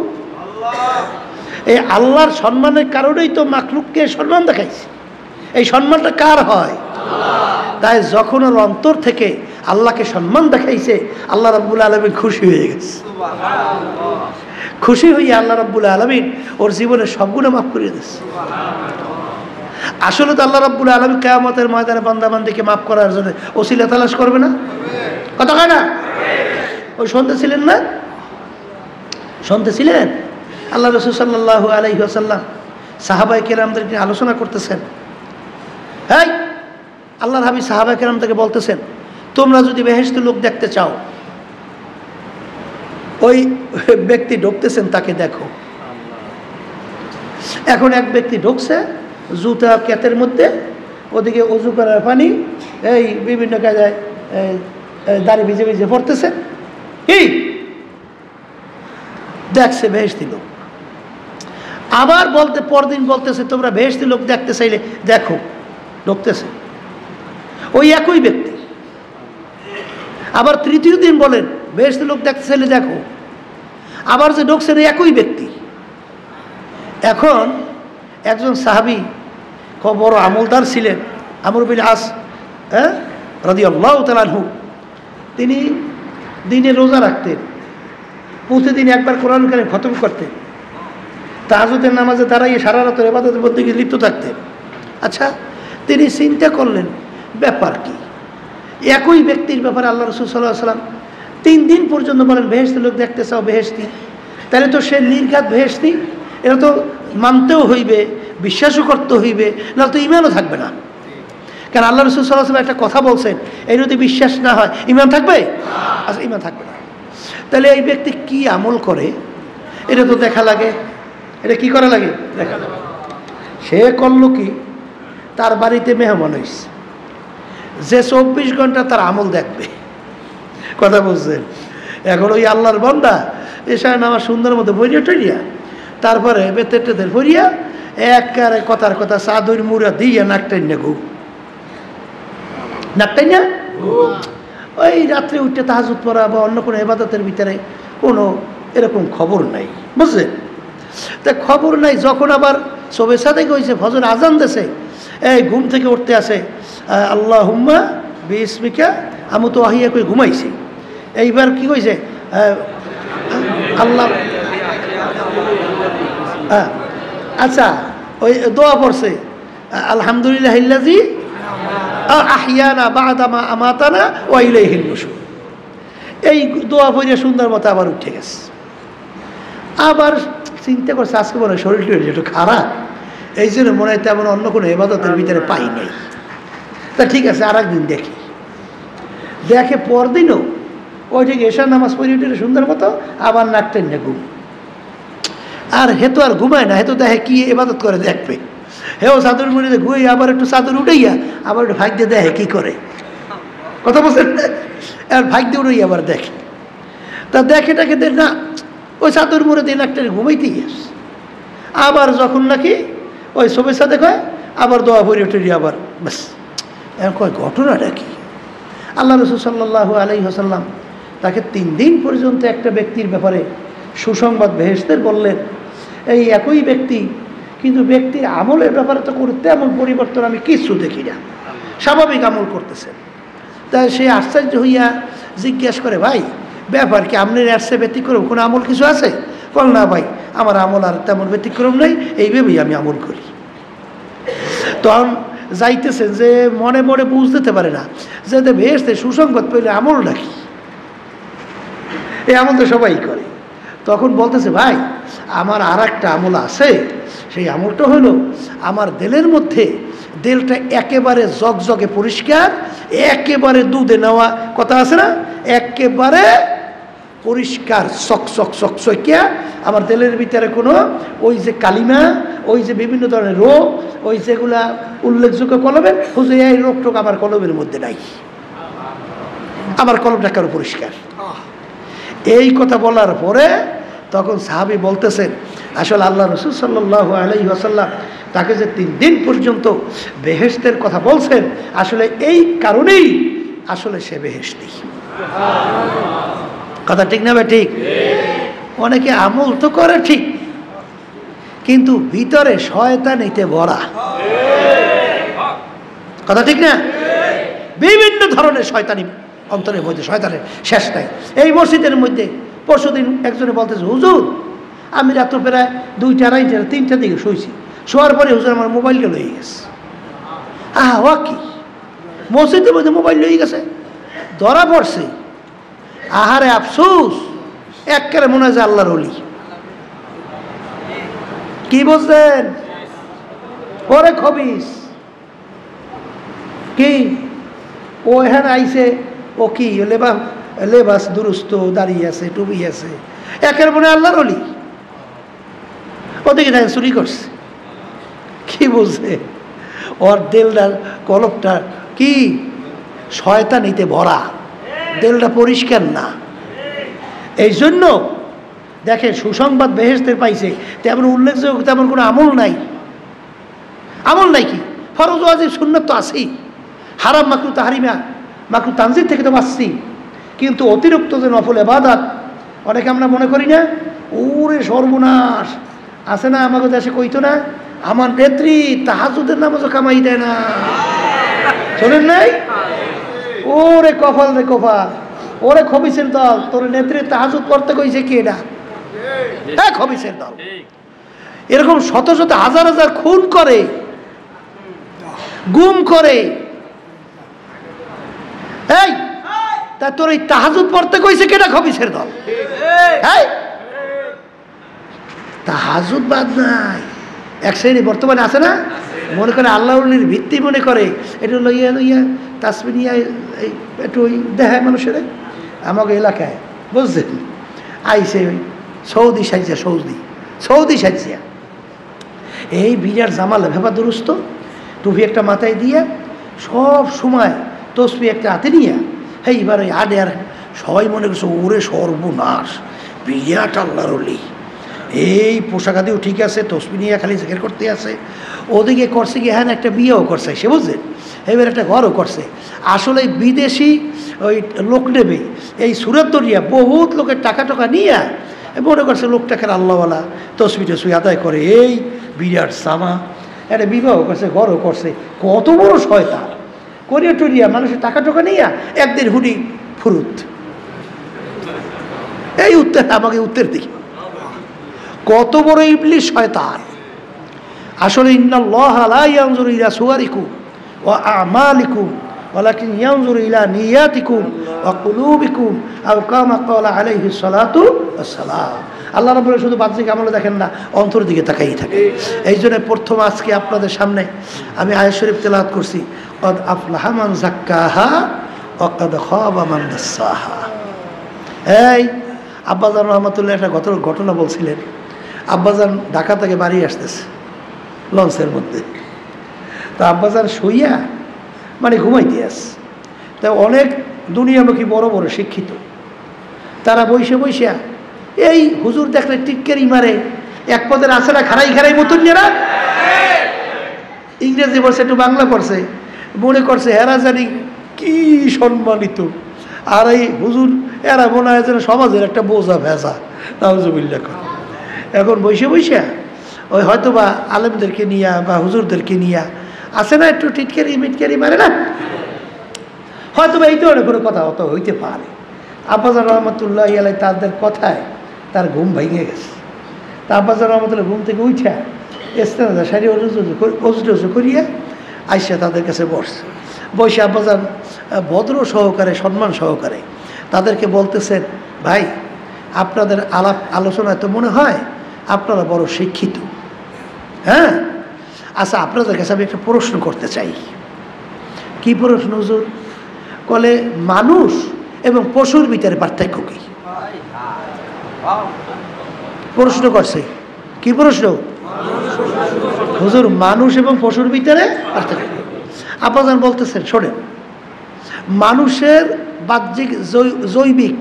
এই আল্লাহর সম্মানের কারণেই তো মাখলুককে সম্মান দেখাইছে। এই সম্মানটা কার হয়? তাই যখন ওর অন্তর থেকে আল্লাহকে সম্মান দেখাইছে, আল্লাহ রাব্বুল আলামিন খুশি হয়ে গেছে। খুশি হইয়া আল্লাহ রাব্বুল আলামিন ওর জীবনের সবগুলো মাফ করে দিয়েছে। আসলে তো আল্লাহ রাব্বুল আলামিন কিয়ামতের ময়দানে বান্দাবান্দিকে মাফ করার জন্য ওসিলা তালাশ করবে না? কথা কয় না? ওই শুনতেছিলেন না? শুনতেছিলেন আল্লাহ রাসূল সাল্লাল্লাহু আলাইহি ওয়াসাল্লাম সাহাবায়ে কেরামদেরকে আলোচনা করতেছেন। এই আল্লাহর হাবিব সাহাবায়ে কেরামদেরকে বলতেছেন, তোমরা যদি বেহেশতের লোক দেখতে চাও, ওই ব্যক্তি ঢুকতেছেন তাকে দেখো। এখন এক ব্যক্তি ঢুকছে জুতা কেতের মধ্যে, ওদিকে অজু করার পানি এই বিভিন্ন কাজে দাড়ি ভিজে ভিজে পড়তেছে, কি দেখছে বেহেশতি লোক। আবার পরদিন বলতেছে, তোমরা বেহেশতি লোক দেখতে চাইলে দেখো, ঢুকতেছে ওই একই ব্যক্তি। আবার তৃতীয় দিন বলেন, বেহেশতি লোক দেখতে চাইলে দেখো, আবার যে ঢুকছেন একই ব্যক্তি। এখন একজন সাহাবী বড় আমলদার ছিলেন, আমর বিন আস রাদিয়াল্লাহু তাআলা আনহু, তিনি দিনে রোজা রাখতেন, প্রতিদিন একবার কোরআন কারীম খতম করতেন, তাহাজ্জুদের নামাজে দাঁড়াইয়ে সারা রাতের ইবাদতের মধ্যে লিপ্ত থাকতেন। আচ্ছা, তিনি চিন্তা করলেন ব্যাপার কি, একই ব্যক্তির ব্যাপারে আল্লাহ রাসূল সাল্লাল্লাহু আলাইহি ওয়াসাল্লাম 3 দিন পর্যন্ত বলেন বেহেশতের লোক দেখতে চাও বেহেশতি, তাহলে তো সে নির্ঘাত বেহেশতি, এটা তো মানতেও হইবে, বিশ্বাসও করতে হইবে, না তো ইমানও থাকবে না। কারণ আল্লাহ রাসূল সাল্লাল্লাহু আলাইহি ওয়াসাল্লাম একটা কথা বলছেন, এই যদি বিশ্বাস না হয় ইমান থাকবে? আচ্ছা, ইমান থাকবে না। তাহলে এই ব্যক্তি কি আমল করে এটা তো দেখা লাগে, এটা কি করা লাগে দেখা লাগে। সে করলো কি, তার বাড়িতে মেহমান হইছে, যে 24 ঘন্টা তার আমল দেখবে। কথা বলছেন? এখন ওই আল্লাহর বান্দা এসা নামাজ সুন্দর মতো ভরিয়া টরিয়া, তারপরে বেতের টেতের ভরিয়া একবারে কথার কথা চাদর মুড়া দিয়া নাকটাই নেগু, নাকটাই না ওই রাত্রে উঠতে তাহাজ্জুদ পড়া বা অন্য কোনো ইবাদতের ভিতরে কোনো এরকম খবর নাই, বুঝলেন? তা খবর নাই, যখন আবার সবে সাদেক হয়েছে, ফজর আজান দেছে, এই ঘুম থেকে উঠতে আসে, আল্লাহুম্মা বিসমিকা, আমি তো আহিয়া কই ঘুমাইছি, এইবার কি কইছে আল্লাহ, আচ্ছা ওই দোয়া পড়ছে আলহামদুলিল্লাহিল্লাযী আহিয়ানা বা'দা মা আমাতানা ওয়া ইলাইহিন নুশুর, এই দোয়া পড়ে সুন্দর মতো আবার উঠে গেছে। আবার চিন্তা করছে আজকে মনে হয় শরীরটা একটু খারাপ, এই জন্য মনে হয় তেমন অন্য কোনো ইবাদতের ভিতরে পাই নাই। তা ঠিক আছে, আর একদিন দেখি, দেখে পরদিনও ওই ঠিক এশার নামাজ পড়ে উঠে সুন্দর মতো আবার নাক টেনে ঘুম। আর হেতু আর ঘুমায় না, হেতু দেখে কি ইবাদত করে দেখবে, হেও চাদর মুড়িতে ঘুয়ে আবার একটু চাদর উঠাইয়া আবার একটু ভাগ দিয়ে দেখে কি করে, কথা বলছেন, আর ভাগ দিয়ে উঠেই আবার দেখে। তা দেখে টাকে দেখ না, ওই চাদর মুড়ে দিয়ে নাকটা ঘুমাইতেই আসে। আবার যখন নাকি ওই সবের সাথে কয় আবার দোয়া ভরে উঠে আবার ব্যাস, এখন কয় ঘটনাটা কি? আল্লাহ রাসূল সাল্লাল্লাহু আলাইহি ওয়াসাল্লাম তাকে 3 দিন পর্যন্ত একটা ব্যক্তির ব্যাপারে সুসংবাদ বেহেশতের বললেন। এই একই ব্যক্তি, কিন্তু ব্যক্তির আমলের ব্যাপারে তো করতে এমন পরিবর্তন আমি কিছু দেখি না, স্বাভাবিক আমল করতেছেন। তাই সে আশ্চর্য হইয়া জিজ্ঞেস করে, ভাই ব্যাপার কি, আপনার আসছে ব্যতিক্রম কোনো আমল কিছু আছে? বল না ভাই, আমার আমল আর তেমন ব্যতিক্রম নেই, এইভাবেই আমি আমল করি। তখন যাইতেছেন যে মনে মনে বুঝতে পারে না যে বেহেশতে সুসংবাদ পেলে আমল নাকি, এই আমল তো সবাই করে। তখন বলতেছে, ভাই আমার আর একটা আমল আছে, সেই আমলটা হলো আমার দিলের মধ্যে, দিলটা একেবারে জগজগে পরিষ্কার, একেবারে দুধে নেওয়া কথা আছে না, একেবারে পরিষ্কার চকচকিয়া, আমার দিলের ভিতরে কোনো ওই যে কালিমা, ওই যে বিভিন্ন ধরনের রোগ, ওই যেগুলা উল্লেখযোগ্য কলমের, হুজুর এই রোগটোক আমার কলমের মধ্যে নাই, আমার কলমটা কারো পরিষ্কার। এই কথা বলার পরে তখন সাহাবী বলতেছেন, আসলে আল্লাহ রাসূল সাল্লাল্লাহু আলাইহি ওয়াসাল্লাম তাকে যে 3 দিন পর্যন্ত বেহেশতের কথা বলছেন, আসলে এই কারণেই আসলে সে বেহেশতি। কথা ঠিক না? ঠিক। অনেকে আমল তো করে ঠিক, কিন্তু ভিতরে শয়তানিতে ভরা, কথা ঠিক না? বিভিন্ন ধরনের শয়তানি অন্তরের মধ্যে, শয়তানের শেষ নাই। এই মসজিদের মধ্যে পরশুদিন একজনে বলতেছে, হুজুর আমি রাত্র প্রায় 2টা, 2:30, 3টার দিকে শুয়েছি, শোয়ার পরে হুজুর আমার মোবাইলটা লয়ে গেছে। ও কি, মসজিদের মধ্যে মোবাইল লয়ে গেছে, ধরা পড়ছে। আহারে আফসোস, একেবারে মনে হয় যে আল্লাহর ওলি। কি বলছেন? ওরে খবিস কি, ও এখানে আইসে, ও কি লেবাস দুরুস্ত, দাঁড়িয়ে আছে, টুপি আছে, একের মনে আল্লাহর ওলি। ওদিকে দেখেন চুরি করছে। কি বলছে? ওর দেলটার কলপটা কি শয়তানিতে ভরা, দেলটা পরিষ্কার না। এই জন্য দেখে সুসংবাদ বেহেশতের পাইছে, তেমন উল্লেখযোগ্য তেমন কোনো আমল নাই। আমল নাই কি, ফরজ ওয়াজিব সুন্নাত তো আছেই, হারাম মাকরুহ তাহরিমা মাকরুহ তানজির থেকে তো বাঁচছি, কিন্তু অতিরিক্ত যে নফল ইবাদত অনেকে আমরা মনে করি না, ওরে সর্বনাশ আছে না, আমাকে দেশে কইতো না, আমার নেত্রী তাহাজ্জুদের নামাজও কামাই দেয় না, শোনেন নাই? ওরে কপাল রে কপাল, ওরে খবিসের দল, তোর নেত্রী তাহাজ্জুদ করতে কইছে কি? এটা হ্যাঁ খবিসের দল। এরকম শত শত হাজার হাজার খুন করে, গুম করে, এই তা তোর এই তাহাজ্জুদ পড়তে কইছে কেটা? খবিসের দল। হ্যাঁ তাহাজ্জুদ বাদ নাই, এক শ্রেণী বর্তমানে আছে না, মনে করে আল্লাহর ভিত্তি মনে করে, এটা লইয়া লইয়া তাসবিহ নিয়ে একটু ওই দেখায় মানুষের আমাকে এলাকায়, বুঝছেন? আইসে ওই সৌদি সাইজা, সৌদি সাইজা, এই বিরাট জামাল ভেবা দুরুস্ত, টুপি একটা মাথায় দিয়ে সব সময় তসবি একটা হাতে নিয়ে, হ্যাঁ এবার ওই আডে, আর সবাই মনে করছে ওরে সর্বনাশ, বিরাট আল্লাহর ওলি, এই পোশাক আদিও ঠিক আছে, তসবি নিয়ে খালি জিকির করতে আছে। ওদিকে করছে কি, হ্যাঁ একটা বিয়েও করছে, সে বুঝলেন, এবার একটা ঘরও করছে। আসলে বিদেশি ওই লোক নেবে এই সুরত দরিয়া বহুত লোকের টাকা টাকা নিয়ে মনে করছে লোকটাকে আল্লাহওয়ালা, তসবি টসবি আদায় করে, এই বিরাট সামা একটা বিবাহ করছে, ঘরও করছে। কত বড় শয়তান করিয়া টরিয়া মানুষের টাকা টাকা নিয়ে একদিন হুডি ফুরুত। এই উত্তর, আমাকে উত্তর দিকে কত বড় ইবলিশ শয়তান। আসলে ইন্নাল্লাহ লা ইয়ানজুরু ইলা সুওয়ারিকুম ওয়া আমালিকুম ওয়ালাকিন ইয়ানজুরু ইলা নিয়াতিকুম ওয়া কুলুবিকুম আও কামা ক্বালা আলাইহিস সালাতু ওয়াস সালাম। আল্লাহ রাব্বুল শুধু বাহ্যিক আমলে দেখেন না, অন্তর দিকে তাকাই থাকে। এই জন্য প্রথম আজকে আপনাদের সামনে আমি আয়াত শরীফ তেলাওয়াত করছি, ক্বাদ আফলাহা মান যাক্কাহা ওয়া ক্বাদ খাবা মান দাসসাহা। এই আব্বাজান রহমাতুল্লাহ একটা ঘটনা বলছিলেন। আব্বাজান ঢাকা থেকে বাড়ি আসতেছে লঞ্চের মধ্যে, তা আব্বাজান শুইয়া মানে ঘুমাইতে আসে। তা অনেক দুনিয়ামুখী বড় বড় শিক্ষিত তারা বইসে বইসা এই হুজুর দেখলে টিক্কেরি মারে, এক পদের আছে না খারাই খারাই মতন যারা ইংরেজি পড়ছে একটু বাংলা পড়ছে, মনে করছে এরা জানি কি সম্মানিত, আর এই হুজুর এরা মনে হয় যেন সমাজের একটা বোঝা ভেজা। নাউজুবিল্লাহ। এখন বসে বসে ওই হয়তো বা আলেমদেরকে নিয়া বা হুজুরদেরকে নিয়া আছে না একটু টিটকারি মিটকারি মারে না, হয়তো বা এই ধরনের কোনো কথা অত হইতে পারে। আব্বাজান রহমতুল্লাহ আলাই তাদের কথায় তার ঘুম ভেঙে গেছে। তা আব্বাজান রহমতুল্লাহ ঘুম থেকে উঠা এস্তেনাজা সারি অজু করিয়া আইসা তাদের কাছে বসছে। বসে আব্বাজান ভদ্র সহকারে সম্মান সহকারে তাদেরকে বলতেছেন, ভাই আপনাদের আলাপ আলোচনায় তো মনে হয় আপনারা বড় শিক্ষিত। হ্যাঁ, আচ্ছা আপনাদের কাছে আমি একটা প্রশ্ন করতে চাই। কি প্রশ্ন হুজুর? বলে মানুষ এবং পশুর ভিতরে পার্থক্য কি? প্রশ্ন করছে। কি প্রশ্ন হুজুর? মানুষ এবং পশুর ভিতরে পার্থক্য। আব্বাজান বলতেছেন, শোনেন, মানুষের বাহ্যিক জৈবিক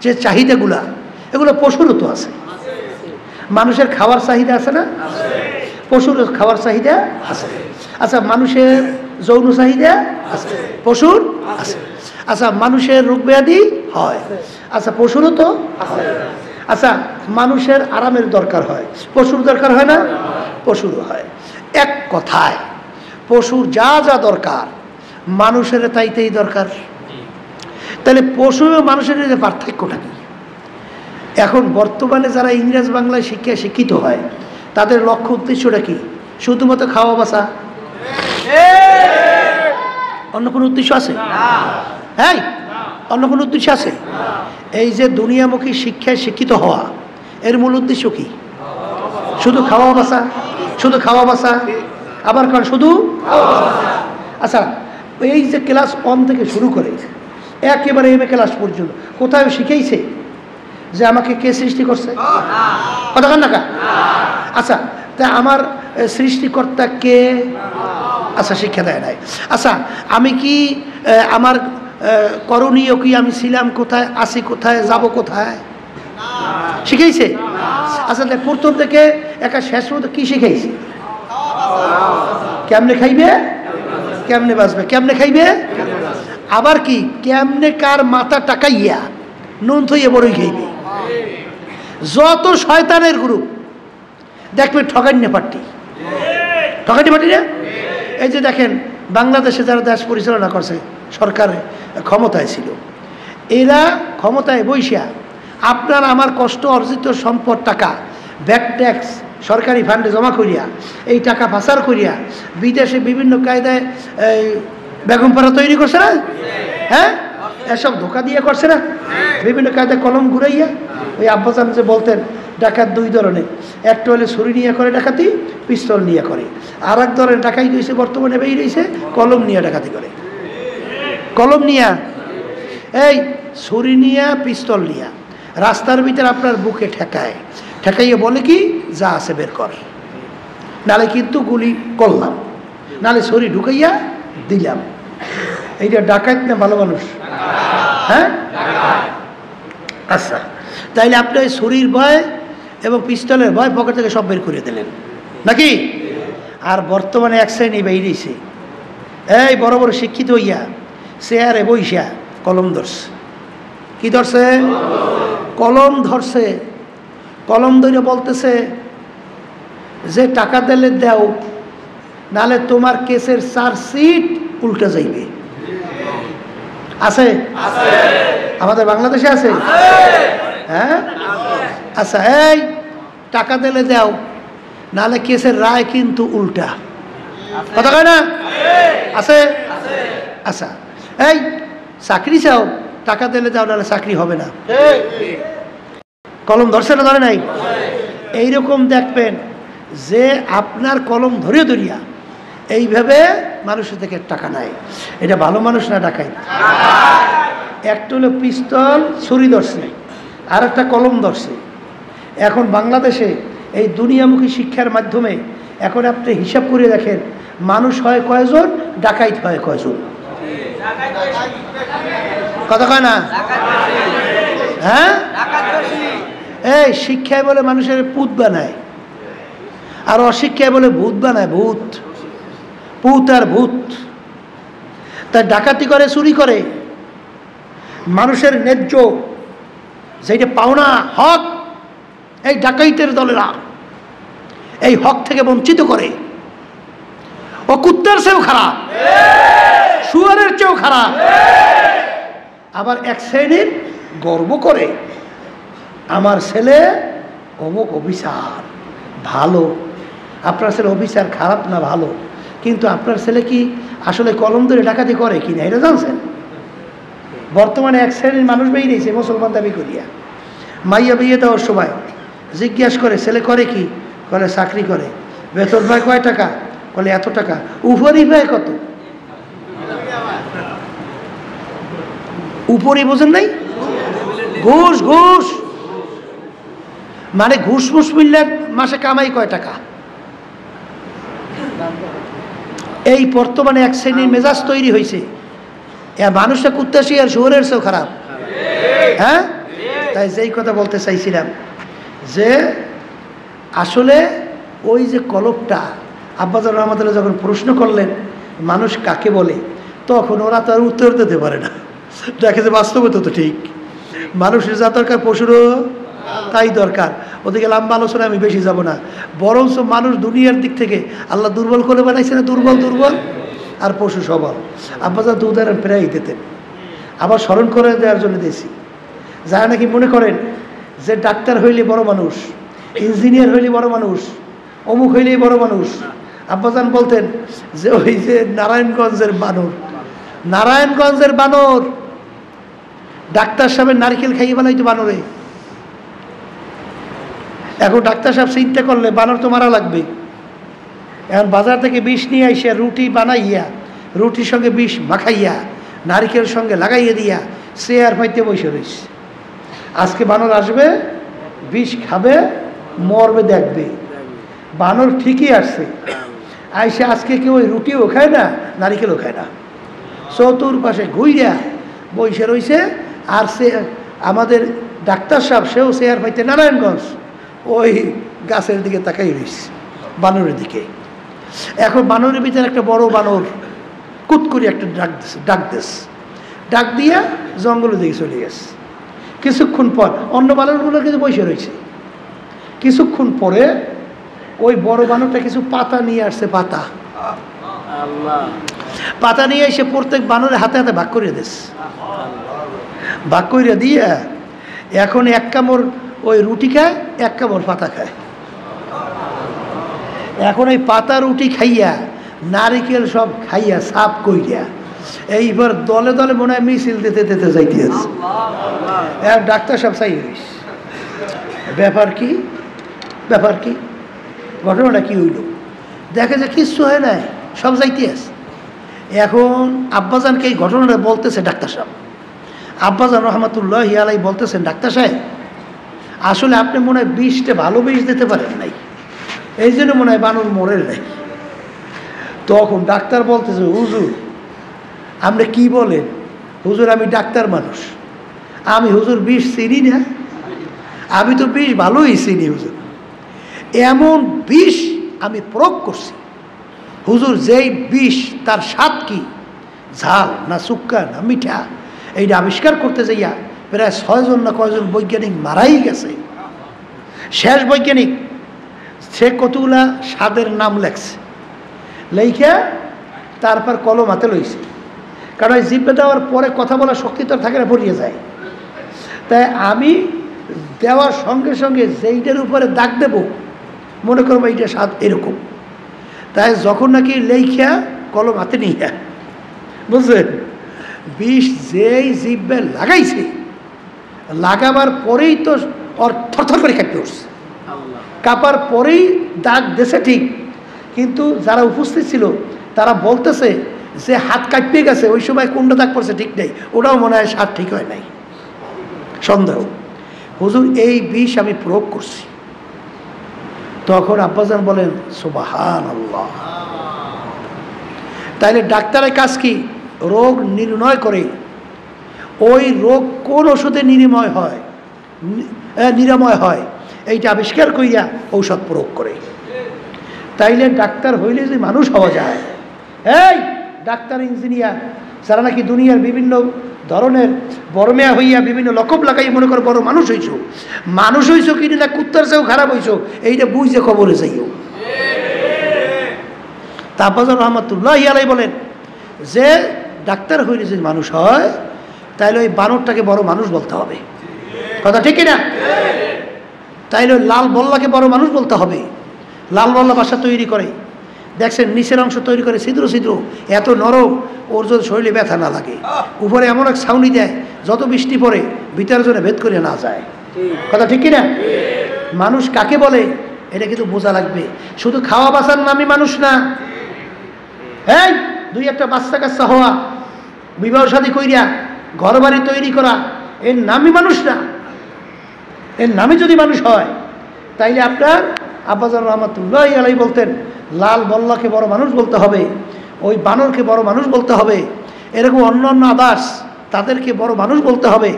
যে চাহিদাগুলা এগুলো পশুরও তো আছে। মানুষের খাওয়ার চাহিদা আছে না? পশুর খাওয়ার চাহিদা আছে। আচ্ছা, মানুষের যৌন চাহিদা আছে, পশুর আছে। আচ্ছা, মানুষের রোগ ব্যাধি হয়, আচ্ছা পশুরও তো হয়। আচ্ছা, মানুষের আরামের দরকার হয়, পশুর দরকার হয় না? পশুরও হয়। এক কথায় পশুর যা যা দরকার মানুষের তাইতেই দরকার। তাহলে পশু এবং মানুষের যে পার্থক্যটা কি? এখন বর্তমানে যারা ইংরেজ বাংলায় শিক্ষিত হয় তাদের লক্ষ্য উদ্দেশ্যটা কি? শুধুমাত্র খাওয়া বাসা? অন্য কোনো উদ্দেশ্য আছে? হ্যাঁ, অন্য কোনো উদ্দেশ্য আছে? এই যে দুনিয়ামুখী শিক্ষায় শিক্ষিত হওয়া, এর মূল উদ্দেশ্য কি? শুধু খাওয়া বাসা? শুধু খাওয়া বাসা? আবার কারণ শুধু? আচ্ছা, এই যে ক্লাস 1 থেকে শুরু করে একেবারে এমএ ক্লাস পর্যন্ত কোথায় শিখাইছে যে আমাকে কে সৃষ্টি করছে? কথা কান না কা? আচ্ছা, তা আমার সৃষ্টিকর্তা কে? আচ্ছা, শিক্ষা দেয় নাই। আচ্ছা, আমি কি আমার করণীয় কি? আমি ছিলাম কোথায়, আছি কোথায়, যাব কোথায়? শিখাইছে? আচ্ছা, প্রথম থেকে একটা শেষ পর্যন্ত কি শিখাইছে? কেমনে খাইবে, কেমনে বাঁচবে, কেমনে খাইবে, আবার কি কেমনে কার মাথা টাকাইয়া নুন থইয়ে বড়ই খাইবে। যত শয়তানের গ্রুপ দেখবে ঠগান্যা পার্টি, ঠগান্যা পার্টি না? এই যে দেখেন বাংলাদেশে যারা দেশ পরিচালনা করছে, সরকারের ক্ষমতায় ছিল, এরা ক্ষমতায় বইসা আপনার আমার কষ্ট অর্জিত সম্পদ টাকা ব্যাক ট্যাক্স সরকারি ফান্ডে জমা করিয়া এই টাকা পাচার করিয়া বিদেশে বিভিন্ন কায়দায় বেগমপাড়া তৈরি করছে না? হ্যাঁ, এসব ধোকা দিয়ে করছে না? বিভিন্ন কায়দায় কলম ঘুরাইয়া। ওই আব্বাজান যে বলতেন ডাকাত দুই ধরনের, একটা হলে ছুরি নিয়ে করে ডাকাতি, পিস্তল নিয়ে করে। আর এক ধরনের ডাকাতি হয়েছে বর্তমানে বেরিয়ে রয়েছে কলম নিয়ে ডাকাতি করে। কলম নিয়া, এই ছুরি নিয়া, পিস্তল নিয়া রাস্তার ভিতরে আপনার বুকে ঠেকায়, ঠেকাইয়ে বলে কি যা আছে বের কর, নালে কিন্তু গুলি করলাম, নালে ছুরি ঢুকাইয়া দিলাম। এইটা ডাকাত না ভালো মানুষ? হ্যাঁ, আচ্ছা, তাইলে আপনি ওই ছুরির ভয় এবং পিস্তলের ভয় পকেট থেকে সব বের করে দিলেন নাকি। আর বর্তমানে এক শ্রেণী বেরিয়েছে, এই বড় বড় শিক্ষিত হইয়া চেয়ারে বইসা কলম ধরছে। কি ধরছে? কলম ধরছে। কলম ধরে বলতেছে যে টাকা দিলে দাও, নালে তোমার কেসের চার্জশিট উল্টে যাইবে। আছে? আমাদের বাংলাদেশে আছে? হ্যাঁ, আচ্ছা, এই টাকা দিলে দাও, নালে কেসের রায় কিন্তু উল্টা। কথা কয় না? আছে? আচ্ছা, এই চাকরি চাও, টাকা দিলে দাও, নাহলে চাকরি হবে না। কলম ধরছে না ধরে নাই? এইরকম দেখবেন যে আপনার কলম ধরে ধরিয়া এইভাবে মানুষের থেকে টাকা নেয়। এটা ভালো মানুষ না ডাকাই? একটা হলো পিস্তল ছুরি ধরছে, আর একটা কলম ধরছে। এখন বাংলাদেশে এই দুনিয়ামুখী শিক্ষার মাধ্যমে এখন আপনি হিসাব করে দেখেন, মানুষ হয় কয়জন, ডাকাইত হয় কয়জন? কথা কয় না? হ্যাঁ, এই শিক্ষায় বলে মানুষের পুত বানায়, আর অশিক্ষায় বলে ভূত বানায়। ভূত, পুত আর ভূত। তাই ডাকাতি করে, চুরি করে, মানুষের ন্যায্য যেটা পাওনা হক, এই ডাকাইতের দলেরা এই হক থেকে বঞ্চিত করে। ও কুত্তার চেয়েও খারাপ, শুয়ারের চেয়েও খারাপ। আবার এক শ্রেণীর গর্ব করে, আমার ছেলে অমুক অফিসার, ভালো। আপনার ছেলে অফিসার খারাপ না ভালো, কিন্তু আপনার ছেলে কি আসলে কলম ধরে ডাকাতি করে কিনা এটা জানছেন? বর্তমানে এক শ্রেণীর মানুষ বেরিয়েছে মুসলমান দাবি করিয়া, মাইয়া বিয়ে দেওয়ার সময় জিজ্ঞাস করে ছেলে করে কি, বলে চাকরি করে। বেতন পায় কয় টাকা, বলে এত টাকা। উপরই পায় কত? উপরই বোঝেন নাই? ঘুষ। ঘুষ মানে ঘুষ মুস মিললে মাসে কামাই কয় টাকা। এই বর্তমানে এক শ্রেণীর মেজাজ তৈরি হয়েছে, মানুষটা কুত্তাশি আর শুয়োরের চেয়েও খারাপ। হ্যাঁ, তাই যেই কথা বলতে চাইছিলাম যে আসলে ওই যে কলবটা আব্বাজান রহমতুল্লাহ যখন প্রশ্ন করলেন মানুষ কাকে বলে, তখন ওরা তো আর উত্তর দিতে পারে না। দেখে যে বাস্তবে তো ঠিক, মানুষের যা দরকার পশুরও তাই দরকার। ওদিকে লম্বা আলোচনা আমি বেশি যাব না, বরঞ্চ মানুষ দুনিয়ার দিক থেকে আল্লাহ দুর্বল করে বানাইছে না, দুর্বল আর পশু সবল। আব্বাজান তো উদাহরণ প্রায় দিতেন, আবার স্মরণ করে দেওয়ার জন্য দিয়েছি। যারা নাকি মনে করেন যে ডাক্তার হইলে বড় মানুষ, ইঞ্জিনিয়ার হইলে বড় মানুষ, অমুক হইলেই বড় মানুষ, আব্বাজান বলতেন যে ওই যে নারায়ণগঞ্জের বানর, ডাক্তার সাহেবের নারকেল খাইয়ে বানাইতো বানরে। এখন ডাক্তার সাহেব চিন্তা করলে বানর তো মারা লাগবে, এখন বাজার থেকে বিষ নিয়ে আইসা রুটি বানাইয়া, রুটির সঙ্গে বিষ মাখাইয়া, নারকেল সঙ্গে লাগাইয়া দিয়া চেয়ার পাইতে বসে রয়েছে। আজকে বানর আসবে, বিষ খাবে, মরবে, দেখবে বানর ঠিকই আসছে। আইসে আজকে কেউ ওই রুটিও খায় না, নারিকেলও খায় না, চতুর্পাশে ঘুইরা বসে রয়েছে। আর সে আমাদের ডাক্তার সাহেব, সেও চেয়ার পাইতে নারায়ণগঞ্জ ওই গাছের দিকে তাকাই রয়েছে, বানরের দিকে। এখন বানরের ভিতরে একটা বড় বানর কুত করে একটা ডাক দিয়া জঙ্গলের দিকে চলে গেছে। কিছুক্ষণ পর অন্য বানরগুলো কিন্তু বসে রয়েছে। কিছুক্ষণ পরে ওই বড় বানরটা কিছু পাতা নিয়ে আসছে, পাতা নিয়ে এসে প্রত্যেক বানরের হাতে হাতে ভাগ করিয়ে দিস। ভাগ করিয়ে দিয়ে এখন এক কামড় ওই রুটি খায়, এক কামড় পাতা খায়। এখন এই পাতা রুটি খাইয়া, নারিকেল সব খাইয়া সাপ কইরা এইবার দলে দলে মনে হয় মিছিল দিতে যাইতে আছে। ডাক্তার সব চাই ব্যাপার কি ঘটনাটা কি হইল, দেখে যে কিচ্ছু হয় নাই, সব যাইতে আছে। এখন আব্বাজানকে এই ঘটনাটা বলতেছে ডাক্তার সাহেব। আব্বাজান রহমতুল্লাহি আলাই বলতেছেন, ডাক্তার সাহেব আসলে আপনি মনে হয় বিষটা ভালো বিষ দিতে পারেন নাই, এই জন্য মনে হয় বানর মরে নাই। তখন ডাক্তার বলতেছে, হুজুর আপনি কি বলেন? হুজুর আমি ডাক্তার মানুষ, আমি হুজুর বিষ চিনি না, আমি তো বিষ ভালোই চিনি হুজুর, এমন বিষ আমি প্রয়োগ করছি হুজুর, যেই বিষ তার স্বাদ কি, ঝাল না সুক্কা না মিঠা, এইটা আবিষ্কার করতে যাইয়া প্রায় 6 জন না কয়জন বৈজ্ঞানিক মারাই গেছে। শেষ বৈজ্ঞানিক সে কতগুলা স্বাদের নাম লেখছে, লেখা তারপর কলম হাতে লইছে, কারণ ওই জিভে দেওয়ার পরে কথা বলার শক্তি তো থাকে না, পড়িয়ে যায়। তাই আমি দেওয়ার সঙ্গে সঙ্গে যেইটার উপরে দাগ দেব মনে করবো এইটা স্বাদ এরকম। তাই যখন নাকি লেখা কলম হাতে নিয়ে বুঝলেন, বিষ যেই জিভে লাগাইছে, লাগাবার পরেই তো ওর থরথর করে কাঁপতে উঠছে, কাঁপার পরেই দাগ দেশে ঠিক, কিন্তু যারা উপস্থিত ছিল তারা বলতেছে যে হাত কাঁপিয়ে গেছে, ওই সময় কোনটা দাগ পড়ছে ঠিক নেই, ওটাও মনে হয় স্বাদ ঠিক হয় নাই, সন্দেহ। হুজুর এই বিষ আমি প্রয়োগ করছি। তখন আব্বাজান বলেন সুবহানাল্লাহ। তাইলে ডাক্তারের কাজ কি? রোগ নির্ণয় করে ওই রোগ কোন ওষুধে নিরাময় হয় এইটা আবিষ্কার করিয়া ঔষধ প্রয়োগ করে। তাইলে ডাক্তার হইলে যে মানুষ হওয়া যায়, এই ডাক্তার ইঞ্জিনিয়ার যারা নাকি দুনিয়ার বিভিন্ন ধরনের বড়মেয়া হইয়া বিভিন্ন লকব লাগাই মনে করো বড় মানুষ হইছো কিনা না কুত্তার চেয়েও খারাপ হইছো, এইটা বুঝে কবরে যাইও। তাফাজ্জল রহমাতুল্লাহি আলাইহি বলেন যে ডাক্তার হইলে যদি মানুষ হয় তাইলে ওই বানরটাকে বড় মানুষ বলতে হবে, কথা ঠিক না? তাইলে লাল বল্লাকে বড় মানুষ বলতে হবে। লাল বল্লা বাসা তৈরি করে, দেখছেন নিচের অংশ তৈরি করে ছিদ্র ছিদ্র, এত নরম, ওর যদি শরীরে ব্যথা না লাগে, উপরে এমন এক ছাউনি দেয় যত বৃষ্টি পড়ে ভিতরের জন্য ভেদ করে না যায়, কথা ঠিক কিনা? মানুষ কাকে বলে এটা কিন্তু বোঝা লাগবে। শুধু খাওয়া বাঁচার নামই মানুষ না, এই 2-1টা বাচ্চা কাচ্চা হওয়া, বিবাহ শাদী কইরা ঘর বাড়ি তৈরি করা, এর নামই মানুষ না। এর নামে যদি মানুষ হয় তাইলে আপনার আব্বাজান রহমাতুল্লাহি আলাইহি বলতেন লাল বল্লাকে বড় মানুষ বলতে হবে, ওই বানরকে বড় মানুষ বলতে হবে, এরকম অন্য অন্য আদার্স তাদেরকে বড় মানুষ বলতে হবে।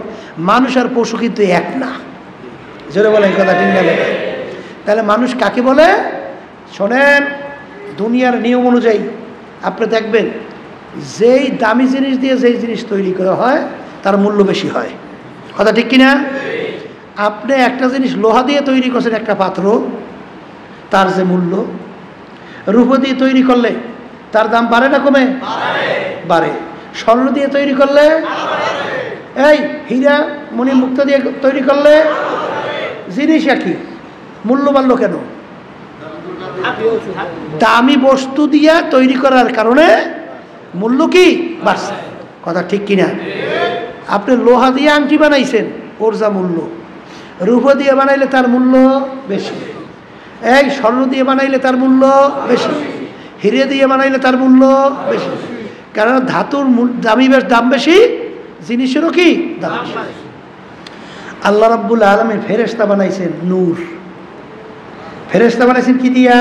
মানুষ আর পশু কিন্তু এক না, জোরে বলে এই কথা ঠিক না? তাহলে মানুষ কাকে বলে শোনেন, দুনিয়ার নিয়ম অনুযায়ী আপনি দেখবেন যেই দামি জিনিস দিয়ে যেই জিনিস তৈরি করা হয় তার মূল্য বেশি হয়, কথা ঠিক কিনা? আপনি একটা জিনিস লোহা দিয়ে তৈরি করছেন, একটা পাত্র, তার যে মূল্য, রূপো দিয়ে তৈরি করলে তার দাম বাড়ে না কমে? বাড়ে। স্বর্ণ দিয়ে তৈরি করলে, এই হীরা মণি মুক্তা দিয়ে তৈরি করলে জিনিস একই, মূল্য বাড়লো কেন? দামি বস্তু দিয়া তৈরি করার কারণে মূল্য কি বাড়ছে, কথা ঠিক কিনা? আপনি লোহা দিয়ে আংটি বানাইছেন, ওর যা মূল্য, রূপো দিয়ে বানাইলে তার মূল্য বেশি, এই স্বর্ণ দিয়ে বানাইলে তার মূল্য বেশি, হিরে দিয়ে বানাইলে তার মূল্য বেশি, কারণ ধাতুর দাম বেশি, জিনিসেরও কি দাম বেশি। আল্লাহ রাব্বুল আলামিন ফেরেশতা বানাইছেন নূর, ফেরেশতা বানাইছেন কি দিয়া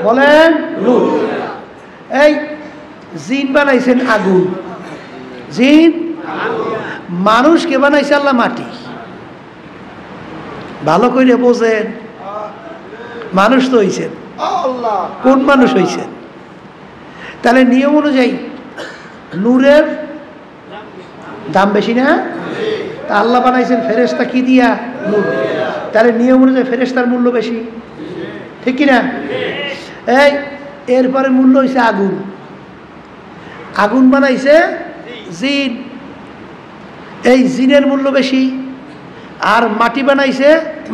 বলেন? নূর। এই জিন বানাইছেন আগুন, জিন। মানুষকে বানাইছে আল্লাহ মাটি। ভালো করে বোঝেন, মানুষ তো হইছেন, কোন মানুষ হইছেন? তাহলে নিয়ম অনুযায়ী নূরের দাম বেশি না? তা আল্লাহ বানাইছেন ফেরেশতা কি দিয়া? নূর। তাহলে নিয়ম অনুযায়ী ফেরেশতার মূল্য বেশি, ঠিক কিনা? এই এরপরে মূল্য হয়েছে আগুন, আগুন বানাইছে জিন, এই জিনের মূল্য বেশি। আর মাটি বানাইছে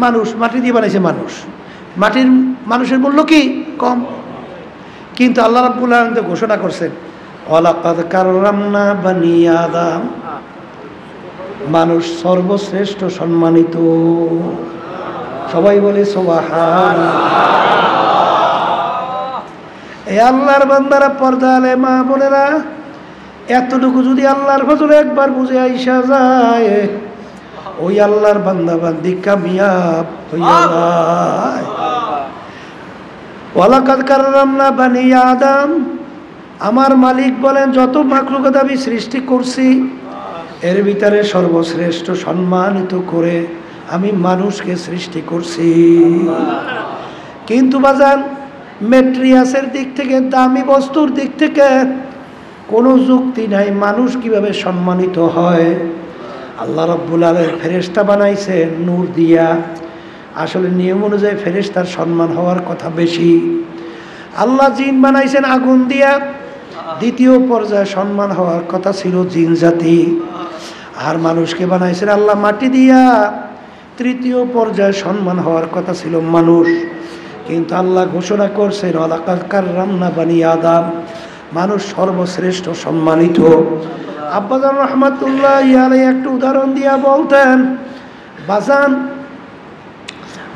মানুষ, মাটি দিয়ে বানাইছে মানুষ, মানুষের মূল্য কি কম। কিন্তু আল্লাহ রাব্বুল আলামিন তো ঘোষণা করছেন ওয়ালাকাদ কাররামনা বানি আদম, মানুষ সর্বশ্রেষ্ঠ সম্মানিত। সবাই বলে সুবহানাল্লাহ। এই আল্লাহর বান্দারা, পর্দা আলে মা বোনেরা, এতটুকু যদি আল্লাহর ফজলে একবার বুঝে আইসা যায়, ওই আল্লাহর বান্দা বান্দি কামিয়াব হইয়া যায়। ওয়ালাকাদ কাররামনা বানি আদম, আমার মালিক বলেন যত মাখলুকাত আমি সৃষ্টি করছি এর ভিতরে সর্বশ্রেষ্ঠ সম্মানিত করে আমি মানুষকে সৃষ্টি করছি। কিন্তু বাজান ম্যাটেরিয়ালসের দিক থেকে, দামি বস্তুর দিক থেকে কোনো যুক্তি নাই মানুষ কিভাবে সম্মানিত হয়। আল্লাহ রাব্বুল আলামিন ফেরেশতা বানাইছেন নূর দিয়া। আসলে নিয়ম অনুযায়ী ফেরেশতার সম্মান হওয়ার কথা বেশি। আল্লাহ জিন বানাইছেন আগুন দিয়া, দ্বিতীয় পর্যায়ে সম্মান হওয়ার কথা ছিল জিন জাতি। আর মানুষকে বানাইছেন আল্লাহ মাটি দিয়া, তৃতীয় পর্যায়ে সম্মান হওয়ার কথা ছিল মানুষ। কিন্তু আল্লাহ ঘোষণা করছেন ওয়ালাকাদ কাররামনা বানি আদম, মানুষ সর্বশ্রেষ্ঠ সম্মানিত। আব্বাজান রহমাতুল্লাহ আলাইহি একটু উদাহরণ দিয়া বলতেন, বাজান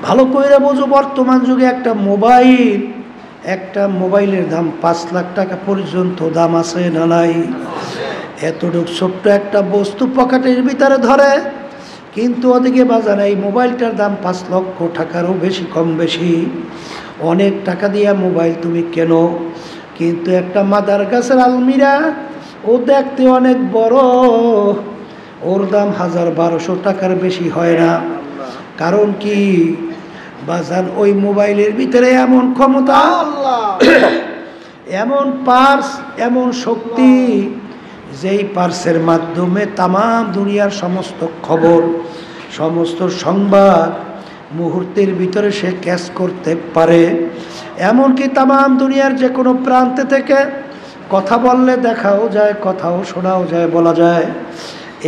ভালো করে বোঝো, বর্তমান যুগে একটা মোবাইলের দাম 5 লাখ টাকা পর্যন্ত দাম আছে না নাই? এতটুকু ছোট্ট একটা বস্তু পকেটের ভিতরে ধরে, কিন্তু ওদিকে বাজারে এই মোবাইলটার দাম 5 লক্ষ টাকারও বেশি, কম বেশি অনেক টাকা দিয়া মোবাইল তুমি কেন। কিন্তু একটা মাদার গাছের আলমিরা, ও দেখতে অনেক বড়, ওর দাম 1000-1200 টাকার বেশি হয় না। কারণ কি বাজান, ওই মোবাইলের ভিতরে এমন ক্ষমতা, এমন পার্স, এমন শক্তি, যেই পার্সের মাধ্যমে তামাম দুনিয়ার সমস্ত খবর, সমস্ত সংবাদ মুহূর্তের ভিতরে সে ক্যাচ করতে পারে। এমনকি তামাম দুনিয়ার যে কোনো প্রান্তে থেকে কথা বললে দেখাও যায়, কথাও শোনাও যায়, বলা যায়।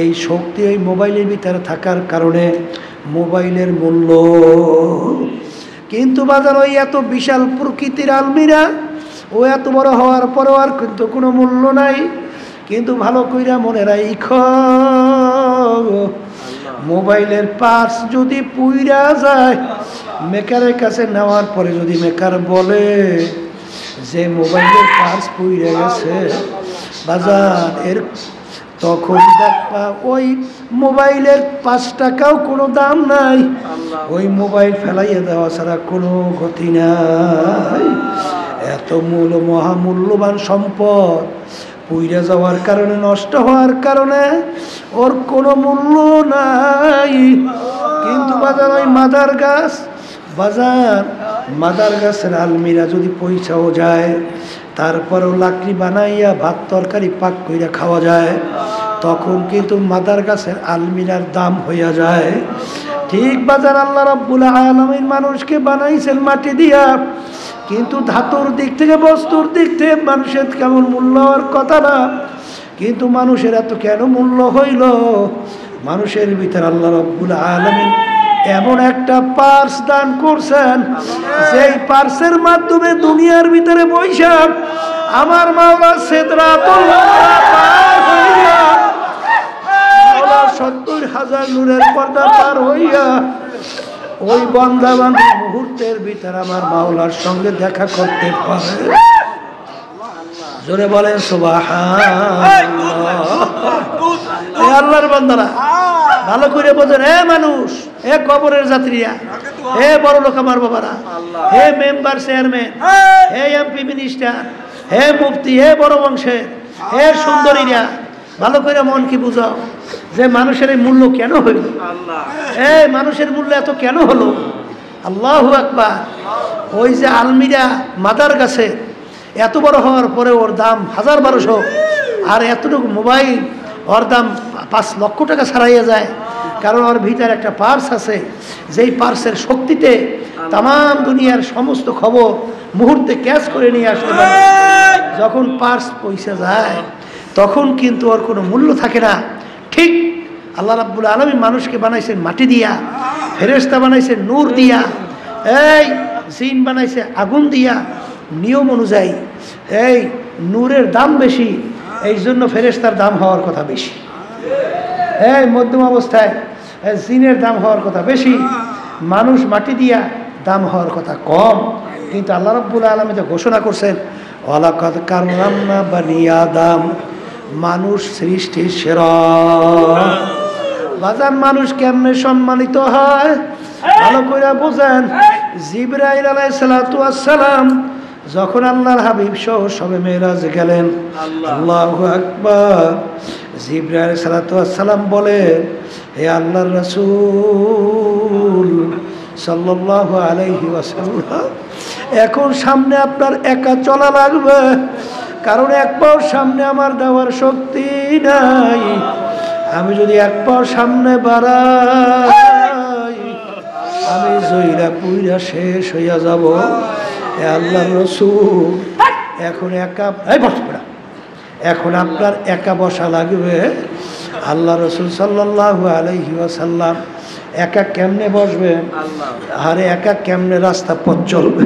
এই শক্তি ওই মোবাইলের ভিতরে থাকার কারণে মোবাইলের মূল্য। কিন্তু বাজার ওই এত বিশাল প্রকৃতির আলমিরা, ও এত বড় হওয়ার পরেও আর কিন্তু কোনো মূল্য নাই। কিন্তু ভালো কইরা মনে রাখো, মোবাইলের পার্স যদি পুইরা যায়, মেকারের কাছে নেওয়ার পরে যদি মেকার বলে যে মোবাইলের পার্স পুইরা গেছে বাজার, এর তখন দেখবা ওই মোবাইলের 5 টাকাও কোনো দাম নাই। ওই মোবাইল ফেলাইয়া দেওয়া ছাড়া কোনো গতি নাই। এত মহামূল্যবান সম্পদ পুইরা যাওয়ার কারণে, নষ্ট হওয়ার কারণে ওর কোনো মূল্য নাই। কিন্তু বাজার ওই মাদার গাছ, বাজার মাদার গাছের আলমিরা যদি পয়সাও যায়, তারপরেও লাকড়ি বানাইয়া ভাত তরকারি পাক কইরা খাওয়া যায়, তখন কিন্তু মাদার গাছের আলমিরার দাম হইয়া যায়। ঠিক বাজার আল্লাহ রাব্বুল আলামিন মানুষকে বানাইছেন মাটি দিয়া, কিন্তু ধাতুর দিক থেকে, বস্তুর দিক থেকে মানুষের কেমন মূল্য হওয়ার কথা না। কিন্তু মানুষের এত কেন মূল্য হইল? মানুষের ভিতরে আল্লাহ রাব্বুল আলামিন এমন একটা পার্স দান করছেন, যেই পার্সের মাধ্যমে দুনিয়ার ভিতরে বৈশা আমার মাওলা সিদরাতুল পার হইয়া, মাওলা 70,000 নূরের পর্দা পার হইয়া ওই বান্দা বান্দি মুহূর্তের ভিতরে আমার মাওলার সঙ্গে দেখা করতে পারে। জোরে বলেন সুবহানাল্লাহ। এই আল্লাহর বান্দারা ভালো করে বোঝেন, হে মানুষ, হে কবরের যাত্রীরা, হে বড় লোক আমার বাবারা, হে মেম্বার চেয়ারম্যান, হে এমপি মিনিস্টার, হে মুফতি, হে বড় বংশের, হে সুন্দরীরা, ভালো করে মন কি বুঝাও যে মানুষের এই মূল্য কেন হইল? এই মানুষের মূল্য এত কেন হলো? আল্লাহু আকবার। ওই যে আলমিরা মাদার গাছে এত বড় হওয়ার পরে ওর দাম 1000-1200, আর এতটুকু মোবাইল ওর দাম 5 লক্ষ টাকা ছাড়াইয়া যায়। কারণ ওর ভিতরে একটা পার্স আছে, যেই পার্সের শক্তিতে তামাম দুনিয়ার সমস্ত খবর মুহূর্তে ক্যাচ করে নিয়ে আসতে পারে। যখন পার্স পয়সা যায়, তখন কিন্তু ওর কোনো মূল্য থাকে না। ঠিক আল্লাহ রাব্বুল আলামিন মানুষকে বানাইছেন মাটি দিয়া, ফেরেশতা বানাইছেন নূর দিয়া, এই জিন বানাইছে আগুন দিয়া। নিয়ম অনুযায়ী এই নূরের দাম বেশি, এই জন্য ফেরেশতার দাম হওয়ার কথা বেশি। এই মধ্যম অবস্থায় জিনের দাম হওয়ার কথা বেশি, মানুষ মাটি দিয়া দাম হওয়ার কথা কম। কিন্তু আল্লাহ রাব্বুল আলামিন তো ঘোষণা করছেন ওয়ালাকাদ কাররামনা বানি আদম, মানুষ সৃষ্টির সেরা। বাজান মানুষ কেমনে সম্মানিত হয় ভালো করে বোঝেন। জিবরাইল আলাইহিস সালাতু ওয়াস সালাম যখন আল্লাহর হাবিব সহ সবে মেরাজ গেলেন, আল্লাহু আকবার, জিবরাইল আলাইহিস সালাতু ওয়াস সালাম বলে, হে আল্লাহর রাসূল, সাল্লাল্লাহু আলাইহি ওয়াসাল্লাম, এখন সামনে আপনার একা চলা লাগবে, কারণ এক পাও সামনে আমার দেওয়ার শক্তি নাই। আমি যদি এক পাও সামনে বাড়াই আমি জইরা পুইরা শেষ হইয়া যাব। আল্লাহর রাসূল এখন একা, এখন আপনার একা বসা লাগবে। আল্লাহ রাসূল সাল্লাল্লাহু আলাইহি ওয়াসাল্লাম একা কেমনে বসবেন, আরে একা কেমনে রাস্তা পথ চলবে,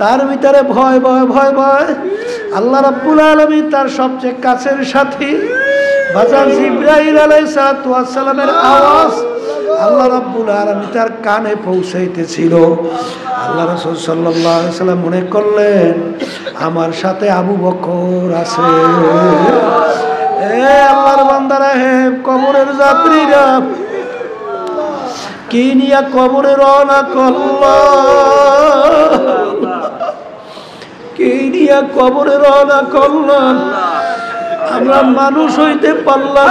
তার ভিতরে ভয় ভয় ভয় ভয়। আল্লাহ রাব্বুল আলামিন তার সবচেয়ে কাছের সাথী বাজার জিবরাইল আলাইহিস সালামের আওয়াজ আল্লাহ রাব্বুল আলামিন তার কানে পৌঁছাইতেছিল। আল্লাহ রাসূল সাল্লাল্লাহু আলাইহি ওয়াসাল্লাম মনে করলেন আমার সাথে আবু বকর আছে। এ আল্লাহর বান্দারা, হে কবরের যাত্রীরা, কি নিয়া কবরে রওনা করলাম, কি নিয়া কবরে রওনা করলাম, আমরা মানুষ হইতে পারলাম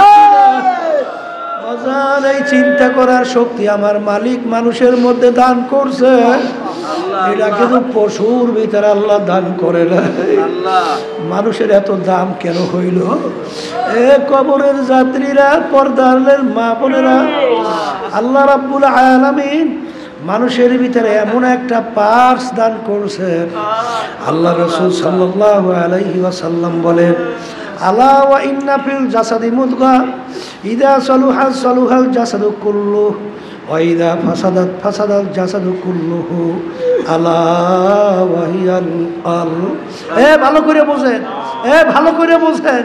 না। এই চিন্তা করার শক্তি আমার মালিক মানুষের মধ্যে দান করছে, এটা কিন্তু পশুর ভিতরে আল্লাহ দান করে না। মানুষের এত দাম কেন হইল? এ কবরের যাত্রীরা, পর্দার মা বোনেরা, আল্লাহ রাব্বুল আলামিন মানুষের ভিতরে এমন একটা পার্স দান করছেন। আল্লাহ রাসূল সাল্লাল্লাহু আলাইহি ওয়াসাল্লাম বলেন, আলা ওয়া ইন্না ফিল জাসাদি মুদগা ইযা সালুহা সালুহাল জাসাদু কুল্লুহু ওয়া ইযা ফাসাদাত ফাসাদাল জাসাদু কুল্লুহু আলা ওয়া হিয়াল কলব। এ ভালো করে বোঝেন, এ ভালো করে বোঝেন,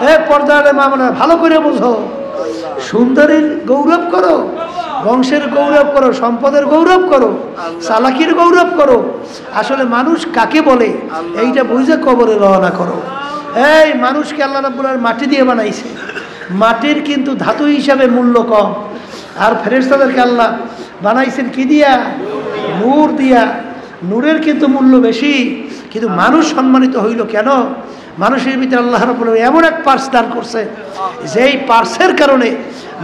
এ পর্দার মা বোনেরা ভালো করে বোঝো। সুন্দরীর গৌরব করো, বংশের গৌরব করো, সম্পদের গৌরব করো, চালাকির গৌরব করো। আসলে মানুষ কাকে বলে এইটা বুঝে কবরে রওনা করো। এই মানুষকে আল্লাহ রাব্বুল আলামিন মাটি দিয়ে বানাইছে, মাটির কিন্তু ধাতু হিসাবে মূল্য কম। আর ফেরেশতাদেরকে আল্লাহ বানাইছেন কি দিয়া? নূর দিয়া। নূরের কিন্তু মূল্য বেশি। কিন্তু মানুষ সম্মানিত হইল কেন? মানুষের ভিতরে আল্লাহ রাব্বুল আলামিন এমন এক পার্স দান করছে, যেই পার্সের কারণে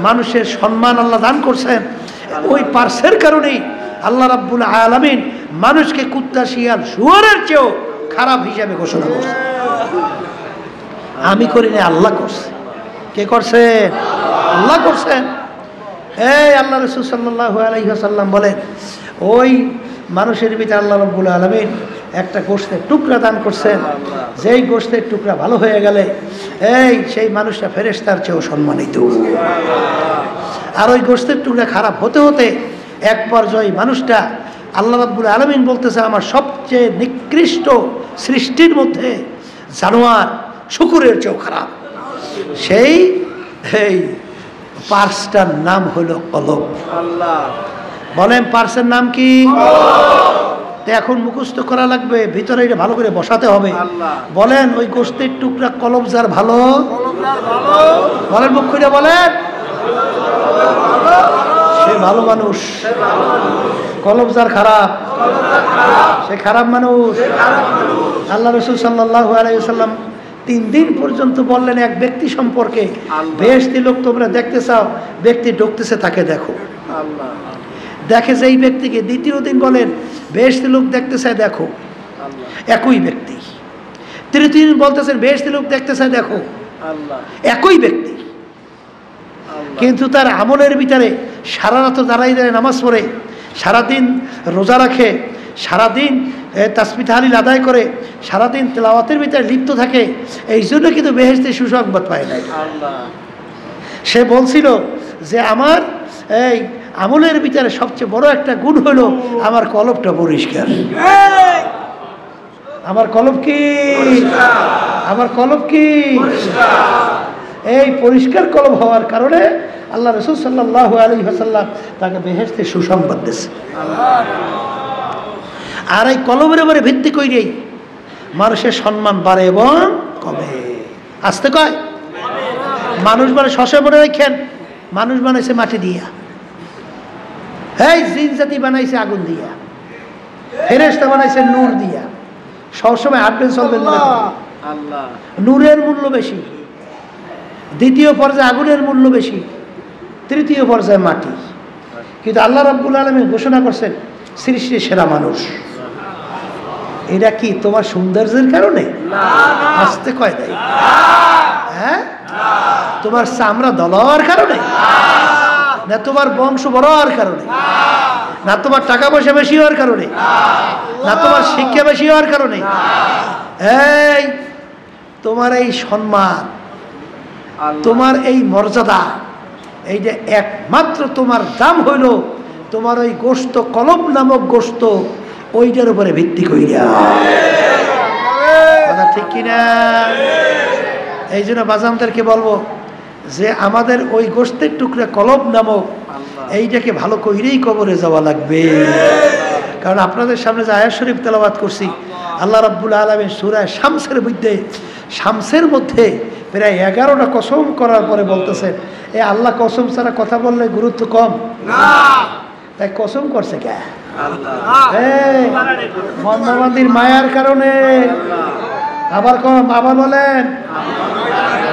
মানুষের সম্মান আল্লাহ দান করছেন। ওই পার্সের কারণেই আল্লাহ রাব্বুল আলামিন মানুষকে কুত্তা, শিয়াল, শুয়োরের চেয়েও খারাপ হিসাবে ঘোষণা করছে। আমি করি না, আল্লাহ করছে। কে করছে? আল্লাহ করছেন। এই আল্লাহ রাসূল সাল্লাল্লাহু আলাইহি ওয়াসাল্লাম বলেন, ওই মানুষের ভিতরে আল্লাহ রাব্বুল আলামিন একটা গোশতের টুকরা দান করছেন, যেই গোশতের টুকরা ভালো হয়ে গেলে সেই মানুষটা ফেরেশতার চেয়েও সম্মানিত। আর ওই গোশতের টুকরা খারাপ হতে হতে এক পর্যায়ে মানুষটা আল্লাহ রাব্বুল আলামিন বলতেছে, আমার সবচেয়ে নিকৃষ্ট সৃষ্টির মধ্যে জানোয়ার শুকুরের চেয়েও খারাপ। সেই পার্সটার নাম হলো কলব। বলেন পার্সের নাম কি? এখন মুখস্থ করা লাগবে, ভিতরে এটা ভালো করে বসাতে হবে। বলেন ওই গোশতের টুকরা কলব যার ভালো, বলেন মুখ খুলে বলেন, সে ভালো মানুষ। কলব যার খারাপ, সে খারাপ মানুষ। আল্লাহ রাসূল সাল্লাল্লাহু আলাইহি ওয়াসাল্লাম 3 দিন পর্যন্ত বললেন এক ব্যক্তি সম্পর্কে, বেহেশতি লোক তোমরা দেখতে চাও, ব্যক্তি ঢুকতেছে তাকে দেখো। দেখে যেই ব্যক্তিকে। দ্বিতীয় দিন বলেন বেহেশতি লোক দেখতে চায়, দেখো, একই ব্যক্তি। তৃতীয় দিন বলতেছেন বেহেশতি লোক দেখতে চায়, দেখো, একই ব্যক্তি। কিন্তু তার আমলের ভিতরে সারা রাত দাঁড়াই দাঁড়ায় নামাজ পড়ে, সারাদিন রোজা রাখে, সারাদিন তাসবিহ তাহলিল আদায় করে, সারাদিন তেলাওয়াতের ভিতরে লিপ্ত থাকে। এই জন্য কিন্তু বেহেশতে সুসংবাদ পায় না। সে বলছিল যে আমার এই আমলের ভিতরে সবচেয়ে বড় একটা গুণ হলো আমার কলবটা পরিষ্কার। আমার কলব কি? আমার কলব কি? এই পরিষ্কার কলব হওয়ার কারণে আল্লাহ রাসূল সাল্লাল্লাহু আলাইহি ওয়াসাল্লাম তাকে বেহেশতে সুসংবাদ দিয়েছে। আর এই কলবের উপরে ভিত্তি করেই মানুষের সম্মান বাড়ে এবং কমে। আসতে কয় মানুষ মানে শশা মনে রাখেন, মানুষ বানাইছে মাটি দিয়া, এই জিন জাতি বানাইছে আগুন দিয়া, ফেরেশতা বানাইছে নূর দিয়া। সবসময় হাঁটবেন চলবেন মনে করেন নূরের মূল্য বেশি, দ্বিতীয় পর্যায়ে আগুনের মূল্য বেশি, তৃতীয় পর্যায়ে মাটি। কিন্তু আল্লাহ রাব্বুল আলামিন ঘোষণা করছেন সৃষ্টির সেরা মানুষ। এটা কি তোমার সৌন্দর্যের কারণে? আসতে কয় নাই। হ্যাঁ, তোমার চামড়া দলার কারণে না, তোমার বংশ বড় হওয়ার কারণে না, তোমার টাকা পয়সা বেশি হওয়ার কারণে না, তোমার শিক্ষা বেশি হওয়ার কারণে। এই তোমার এই সম্মান, তোমার এই মর্যাদা, এই যে একমাত্র তোমার দাম হইল তোমার ওই গোশত, কলব নামক গোশত, ওইটার উপরে ভিত্তি কইরা। কথা ঠিক কিনা? এই জন্য বাজানদেরকে বলবো যে আমাদের ওই গোশতের টুকরা কলব নামক এইটাকে ভালো কইরেই কবরে যাওয়া লাগবে। কারণ আপনাদের সামনে যে আয়াত শরীফ তেলাওয়াত করছি, আল্লাহ রাব্বুল আলামিন সূরা শামসের মধ্যে, শামসের মধ্যে প্রায় 11টা কসম করার পরে বলতেছেন, এ আল্লাহ কসম ছাড়া কথা বললে গুরুত্ব কম না, তাই কসম করছে কে? বন্দাবান্দির মায়ার কারণে। আবার কম, আবার বলেন,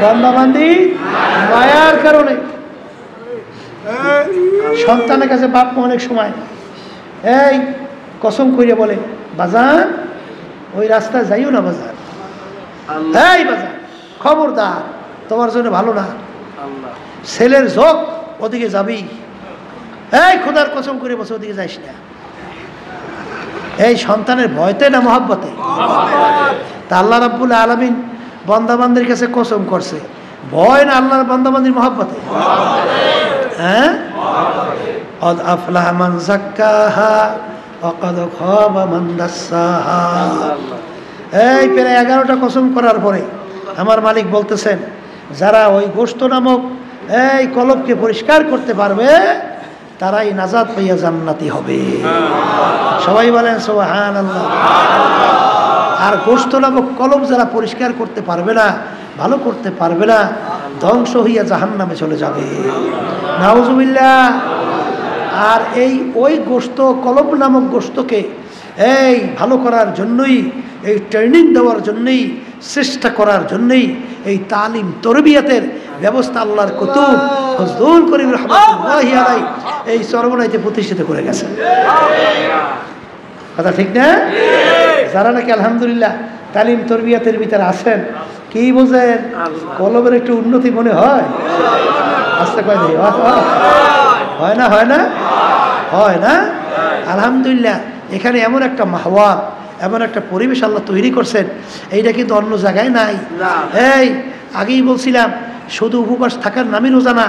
বন্দাবান্দি মায়ার কারণে। সন্তানের কাছে বাপ অনেক সময় এই কসম করিয়া বলে, বাজান ওই রাস্তায় যাইও না বাজান, এই বাজান খবরদার, তোমার জন্য ভালো না, ছেলের ঝোঁক ওদিকে যাবি, এই খোদার কসম করে বসে ওদিকে যাইস না। এই সন্তানের ভয়তে না মহব্বতে? তা আল্লাহ রাব্বুল আলামিন বান্দাবান্দির কাছে কসম করছে, ভয় না আল্লাহর বান্দাবান্দির মহব্বতে? হ্যাঁ, قد أفلح من زكاها وقد خاب من دساها। এই প্রায় 11টা কসম করার পরে আমার মালিক বলতেছেন, যারা ওই গোশত নামক এই কলবকে পরিষ্কার করতে পারবে তারাই নাজাত পাইয়া জান্নাতি হবে। সবাই বলেন সুবহানাল্লাহ। আর গোশত নামক কলব যারা পরিষ্কার করতে পারবে না, ভালো করতে পারবে না, ধ্বংস হইয়া জাহান্নামে চলে যাবে। নাউজুবিল্লাহ। আর এই ওই গোশত, কলব নামক গোশতকে এই ভালো করার জন্যই, এই ট্রেনিং দেওয়ার জন্যই, চেষ্টা করার জন্যই এই তালিম তরবিয়াতের ব্যবস্থা আল্লাহর কুতুব ফজলুল করিম রাহমাতুল্লাহি আলাইহি এই চরমনাইতে প্রতিষ্ঠিত করে গেছেন। কথা ঠিক না? যারা নাকি আলহামদুলিল্লাহ তালিম তরবিয়াতের ভিতরে আছেন, কি বোঝেন কলবের একটু উন্নতি মনে হয়? আস্তে কয় নেই, হয় না? হয় না? হয় না? আলহামদুলিল্লাহ। এখানে এমন একটা মাহওয়াল, এমন একটা পরিবেশ আল্লাহ তৈরি করছেন, এইটা কিন্তু অন্য জায়গায় নাই। এই আগেই বলছিলাম, শুধু উপবাস থাকার নামই রোজা না,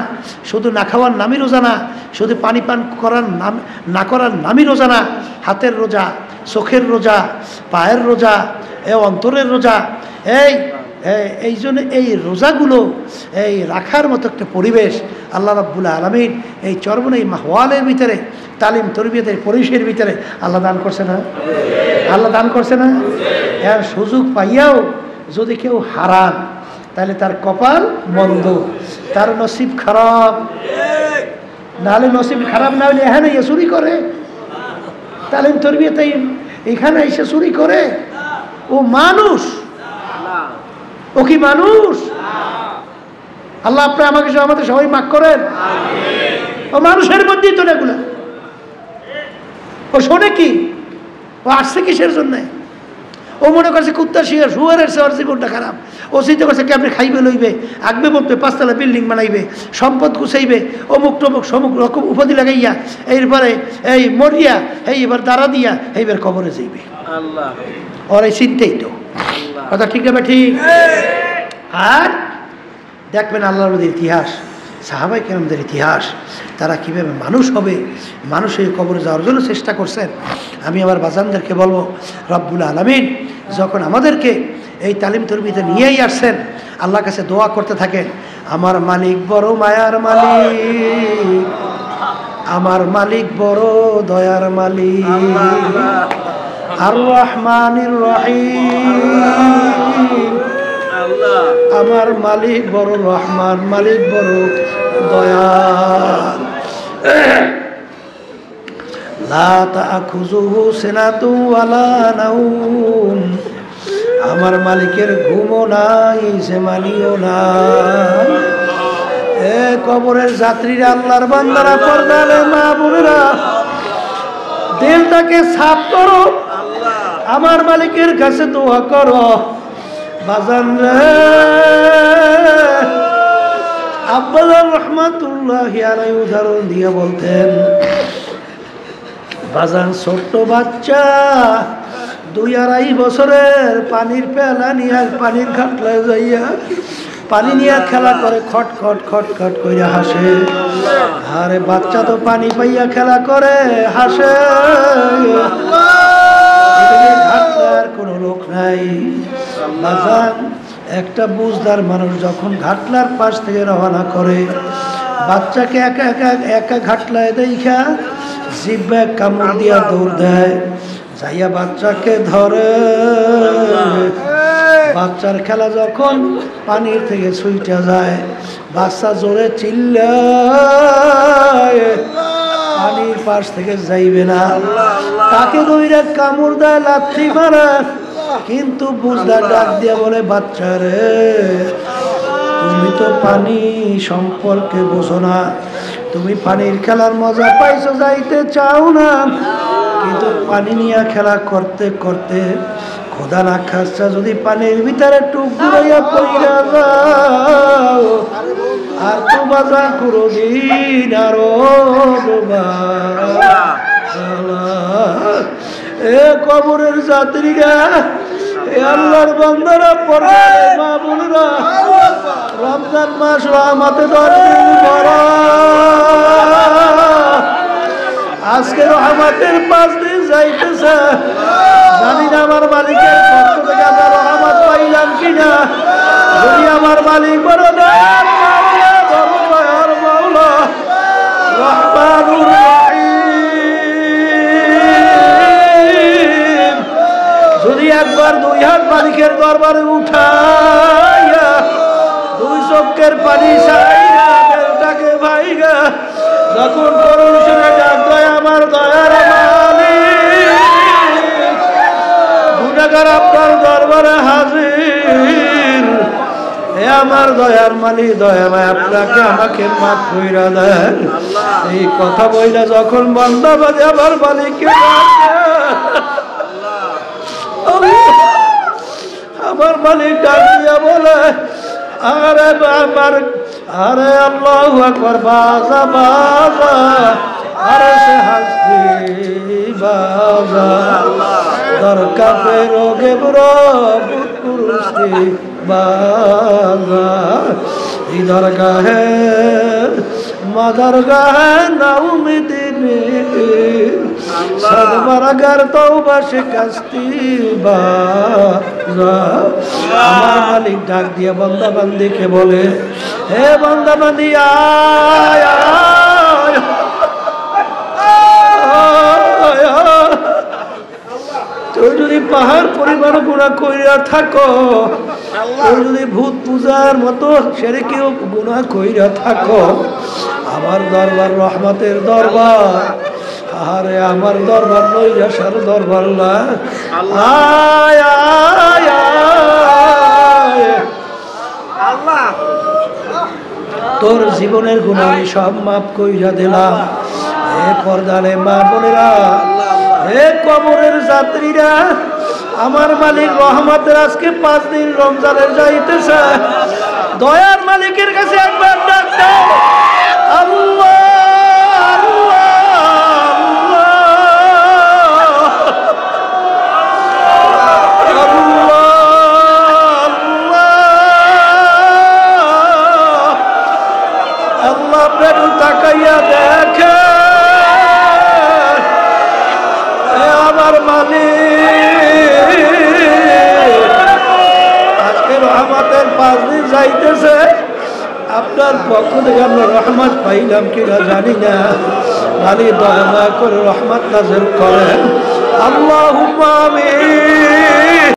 শুধু না খাওয়ার নামই রোজা না, শুধু পানি পান করার নাম না করার নামই রোজা না, হাতের রোজা, চোখের রোজা, পায়ের রোজা, অন্তরের রোজা। এই জন্য এই রোজাগুলো এই রাখার মতো একটা পরিবেশ আল্লাহ রাব্বুল আলামিন এই চরমনাই মাহওয়ালের ভিতরে, তালিম তরবিয়তের পরিবেশের ভিতরে আল্লাহ দান করছে না? আল্লাহ দান করছে না? এর সুযোগ পাইয়াও যদি কেউ হারান, তাহলে তার কপাল মন্দ, তার নসিব খারাপ। নাহলে নসিব খারাপ না হলে এখানে এসে চুরি করে, তালিম তরবিয়তে এখানে এসে চুরি করে। ও মানুষ, ও কি মানুষ? আল্লাহ আপনি আমাকে আমাদের সবাই মাফ করেন। ও মানুষের মধ্যেই তো এগুলা। ও শোনে কি? ও আসছে কিসের জন্যে? ও মনে করছে কুত্তা শিয়ার শুয়ারের চেয়ে জীবনটা খারাপ। ও চিন্তা করছে কেমনি খাইবে লইবে, আগবে বলবে, 5 তলা বিল্ডিং বানাইবে, সম্পদ গুছাইবে, অমুক টমুক সমুক রকম উপাধি লাগাইয়া এরপরে এই মরিয়া এবার দাঁড়া দিয়া এইবার কবরে যাইবে। ওর এই চিন্তাই তো। কথা ঠিক না? ঠিক। আর দেখবেন আল্লাহর ইতিহাস, সাহাবায়ে কেরামদের ইতিহাস, তারা কীভাবে মানুষ হবে, মানুষ এই কবরে যাওয়ার জন্য চেষ্টা করছেন। আমি আমার বাজানদেরকে বলবো, রব্বুল আলামিন যখন আমাদেরকে এই তালিম তরবিতে নিয়েই আসছেন, আল্লাহর কাছে দোয়া করতে থাকেন, আমার মালিক বড় মায়ার মালিক, আমার মালিক বড় দয়ার মালিক, আর রহমানির রহিম, আমার মালিক বড় রহমান, মালিক বড় দয়াল। লা তাখুযুহু সিনাতুন ওয়ালা নাওম, আমার মালিকের ঘুমও নাই, সেমানিও নাই। এ কবরের যাত্রীরা, আল্লাহর বান্দারা, পর্দারে মা বোনেরা, দিলটাকে সাফ করো, আমার মালিকের কাছে দোয়া করো। বাজান রে, আব্বাজান রহমাতুল্লাহি আলাইহি উদাহরণ দিয়ে বলতেন, বাজান ছোট্ট বাচ্চা 2-2.5 বছরের পানির পেলা নিয়ে পানির ঘাটলায় যাইয়া পানি নিয়ে খেলা করে, খট খট খট খট করে হাসে। আরে বাচ্চা তো পানি পাইয়া খেলা করে, হাসে। ঘাটলার কোনো লোক নাই। বাজান, একটা বুঝদার মানুষ যখন ঘাটলার পাশ থেকে রওনা করে, বাচ্চাকে একা একা একা ঘাটলায় দেখা জিব্বা কামড় দিয়া দৌড় দেয়, যাইয়া বাচ্চাকে ধরে। বাচ্চার খেলা যখন পানির থেকে ছুইটা যায়, বাচ্চা জোরে চিল্লায়, পানির পাশ থেকে যাইবে না, তাকে দইরা কামড় দেয়, লাথি মারে। কিন্তু বুঝদার ডাক দিয়া বলে, বাচ্চা রে, তুমি তো পানি সম্পর্কে বোঝো না, তুমি পানির খেলার মজা পাইছো, যাইতে চাও না, কিন্তু পানি নিয়ে খেলা করতে করতে খোদা না খাসা যদি পানির ভিতরে টুকরাইয়া পড়িয়া যাও, আর তো বাজা করো দিন আরো। এ কবরের যাত্রীরা, এ আল্লাহর বান্দারা, পর্দারে মা বোনেরা, রমজান মাস রহমতে আজকে রহমতের 5 দিন যাইতেছে, জানি না আমার মালিকের পক্ষ থেকে আমরা রহমত পাইলাম কিনা। যদি আমার মালিক বড় দয়ার মাওলা রহমানুর রহিম, যদি একবার 2 হাত মালিকের দরবারে উঠাইয়া 2 চোখের পানি ছাইরা দেলটাকে ভাইগা যখন করুণ সুরে ডাক দেয়, আমার দয়ার মালিক, গুনাহগার আপনার দরবারে হাজির, হে আমার দয়ার মালিক, দয়া মায় আপনাকে আমাকে মাফ কইরা দেন। এই কথা বইলা যখন বান্দা বাজে আমার মালিককে আমার মালিক ডাক দিয়া বলে, আরে আমার, আরে আল্লাহু আকবার, বাজা বাজা, আরে সে হাসি বাজা, দরকার রোগে পুরুষি বাজা, এই দরগাহে মাদারগাহে নাউমিদিনী সদবরগার তওবা শিকাস্তি বাজা। আমার মালিক ডাক দিয়ে বান্দা বান্দিকে বলে, হে বান্দা বান্দি, আয় আয়, তুই যদি পাহাড় পরিমাণ গুনাহ কইরা থাকো, তুই যদি ভূত পূজার মতো শিরকিও গুনাহ কইরা থাকো, আমার দরবার রহমতের দরবার, আরে আমার দরবার নৈরাশার দরবার না। আয় আয় আয়, আল্লাহ তোর জীবনের গুনাহ আমি সব মাফ কইরা দিলাম। হে পর্দারে মা বোনেরা, হে কবরের যাত্রীরা, আমার মালিক রহমতের আজকে 5 দিন রমজানের যাইতেছে, দয়ার মালিকের কাছে একবার ডাক দাও, আল্লাহ আল্লাহ আল্লাহ আল্লাহ, বেরু তাকাইয়া দেখে আমার মালিক আজকে রহমতের 5 দিন যাইতেছে, আপনার পক্ষ থেকে আমরা রহমত পাইলাম কিনা জানি না। মালিক দয়া করে রহমত নাযিল করেন, আল্লাহুম্মা আমিন।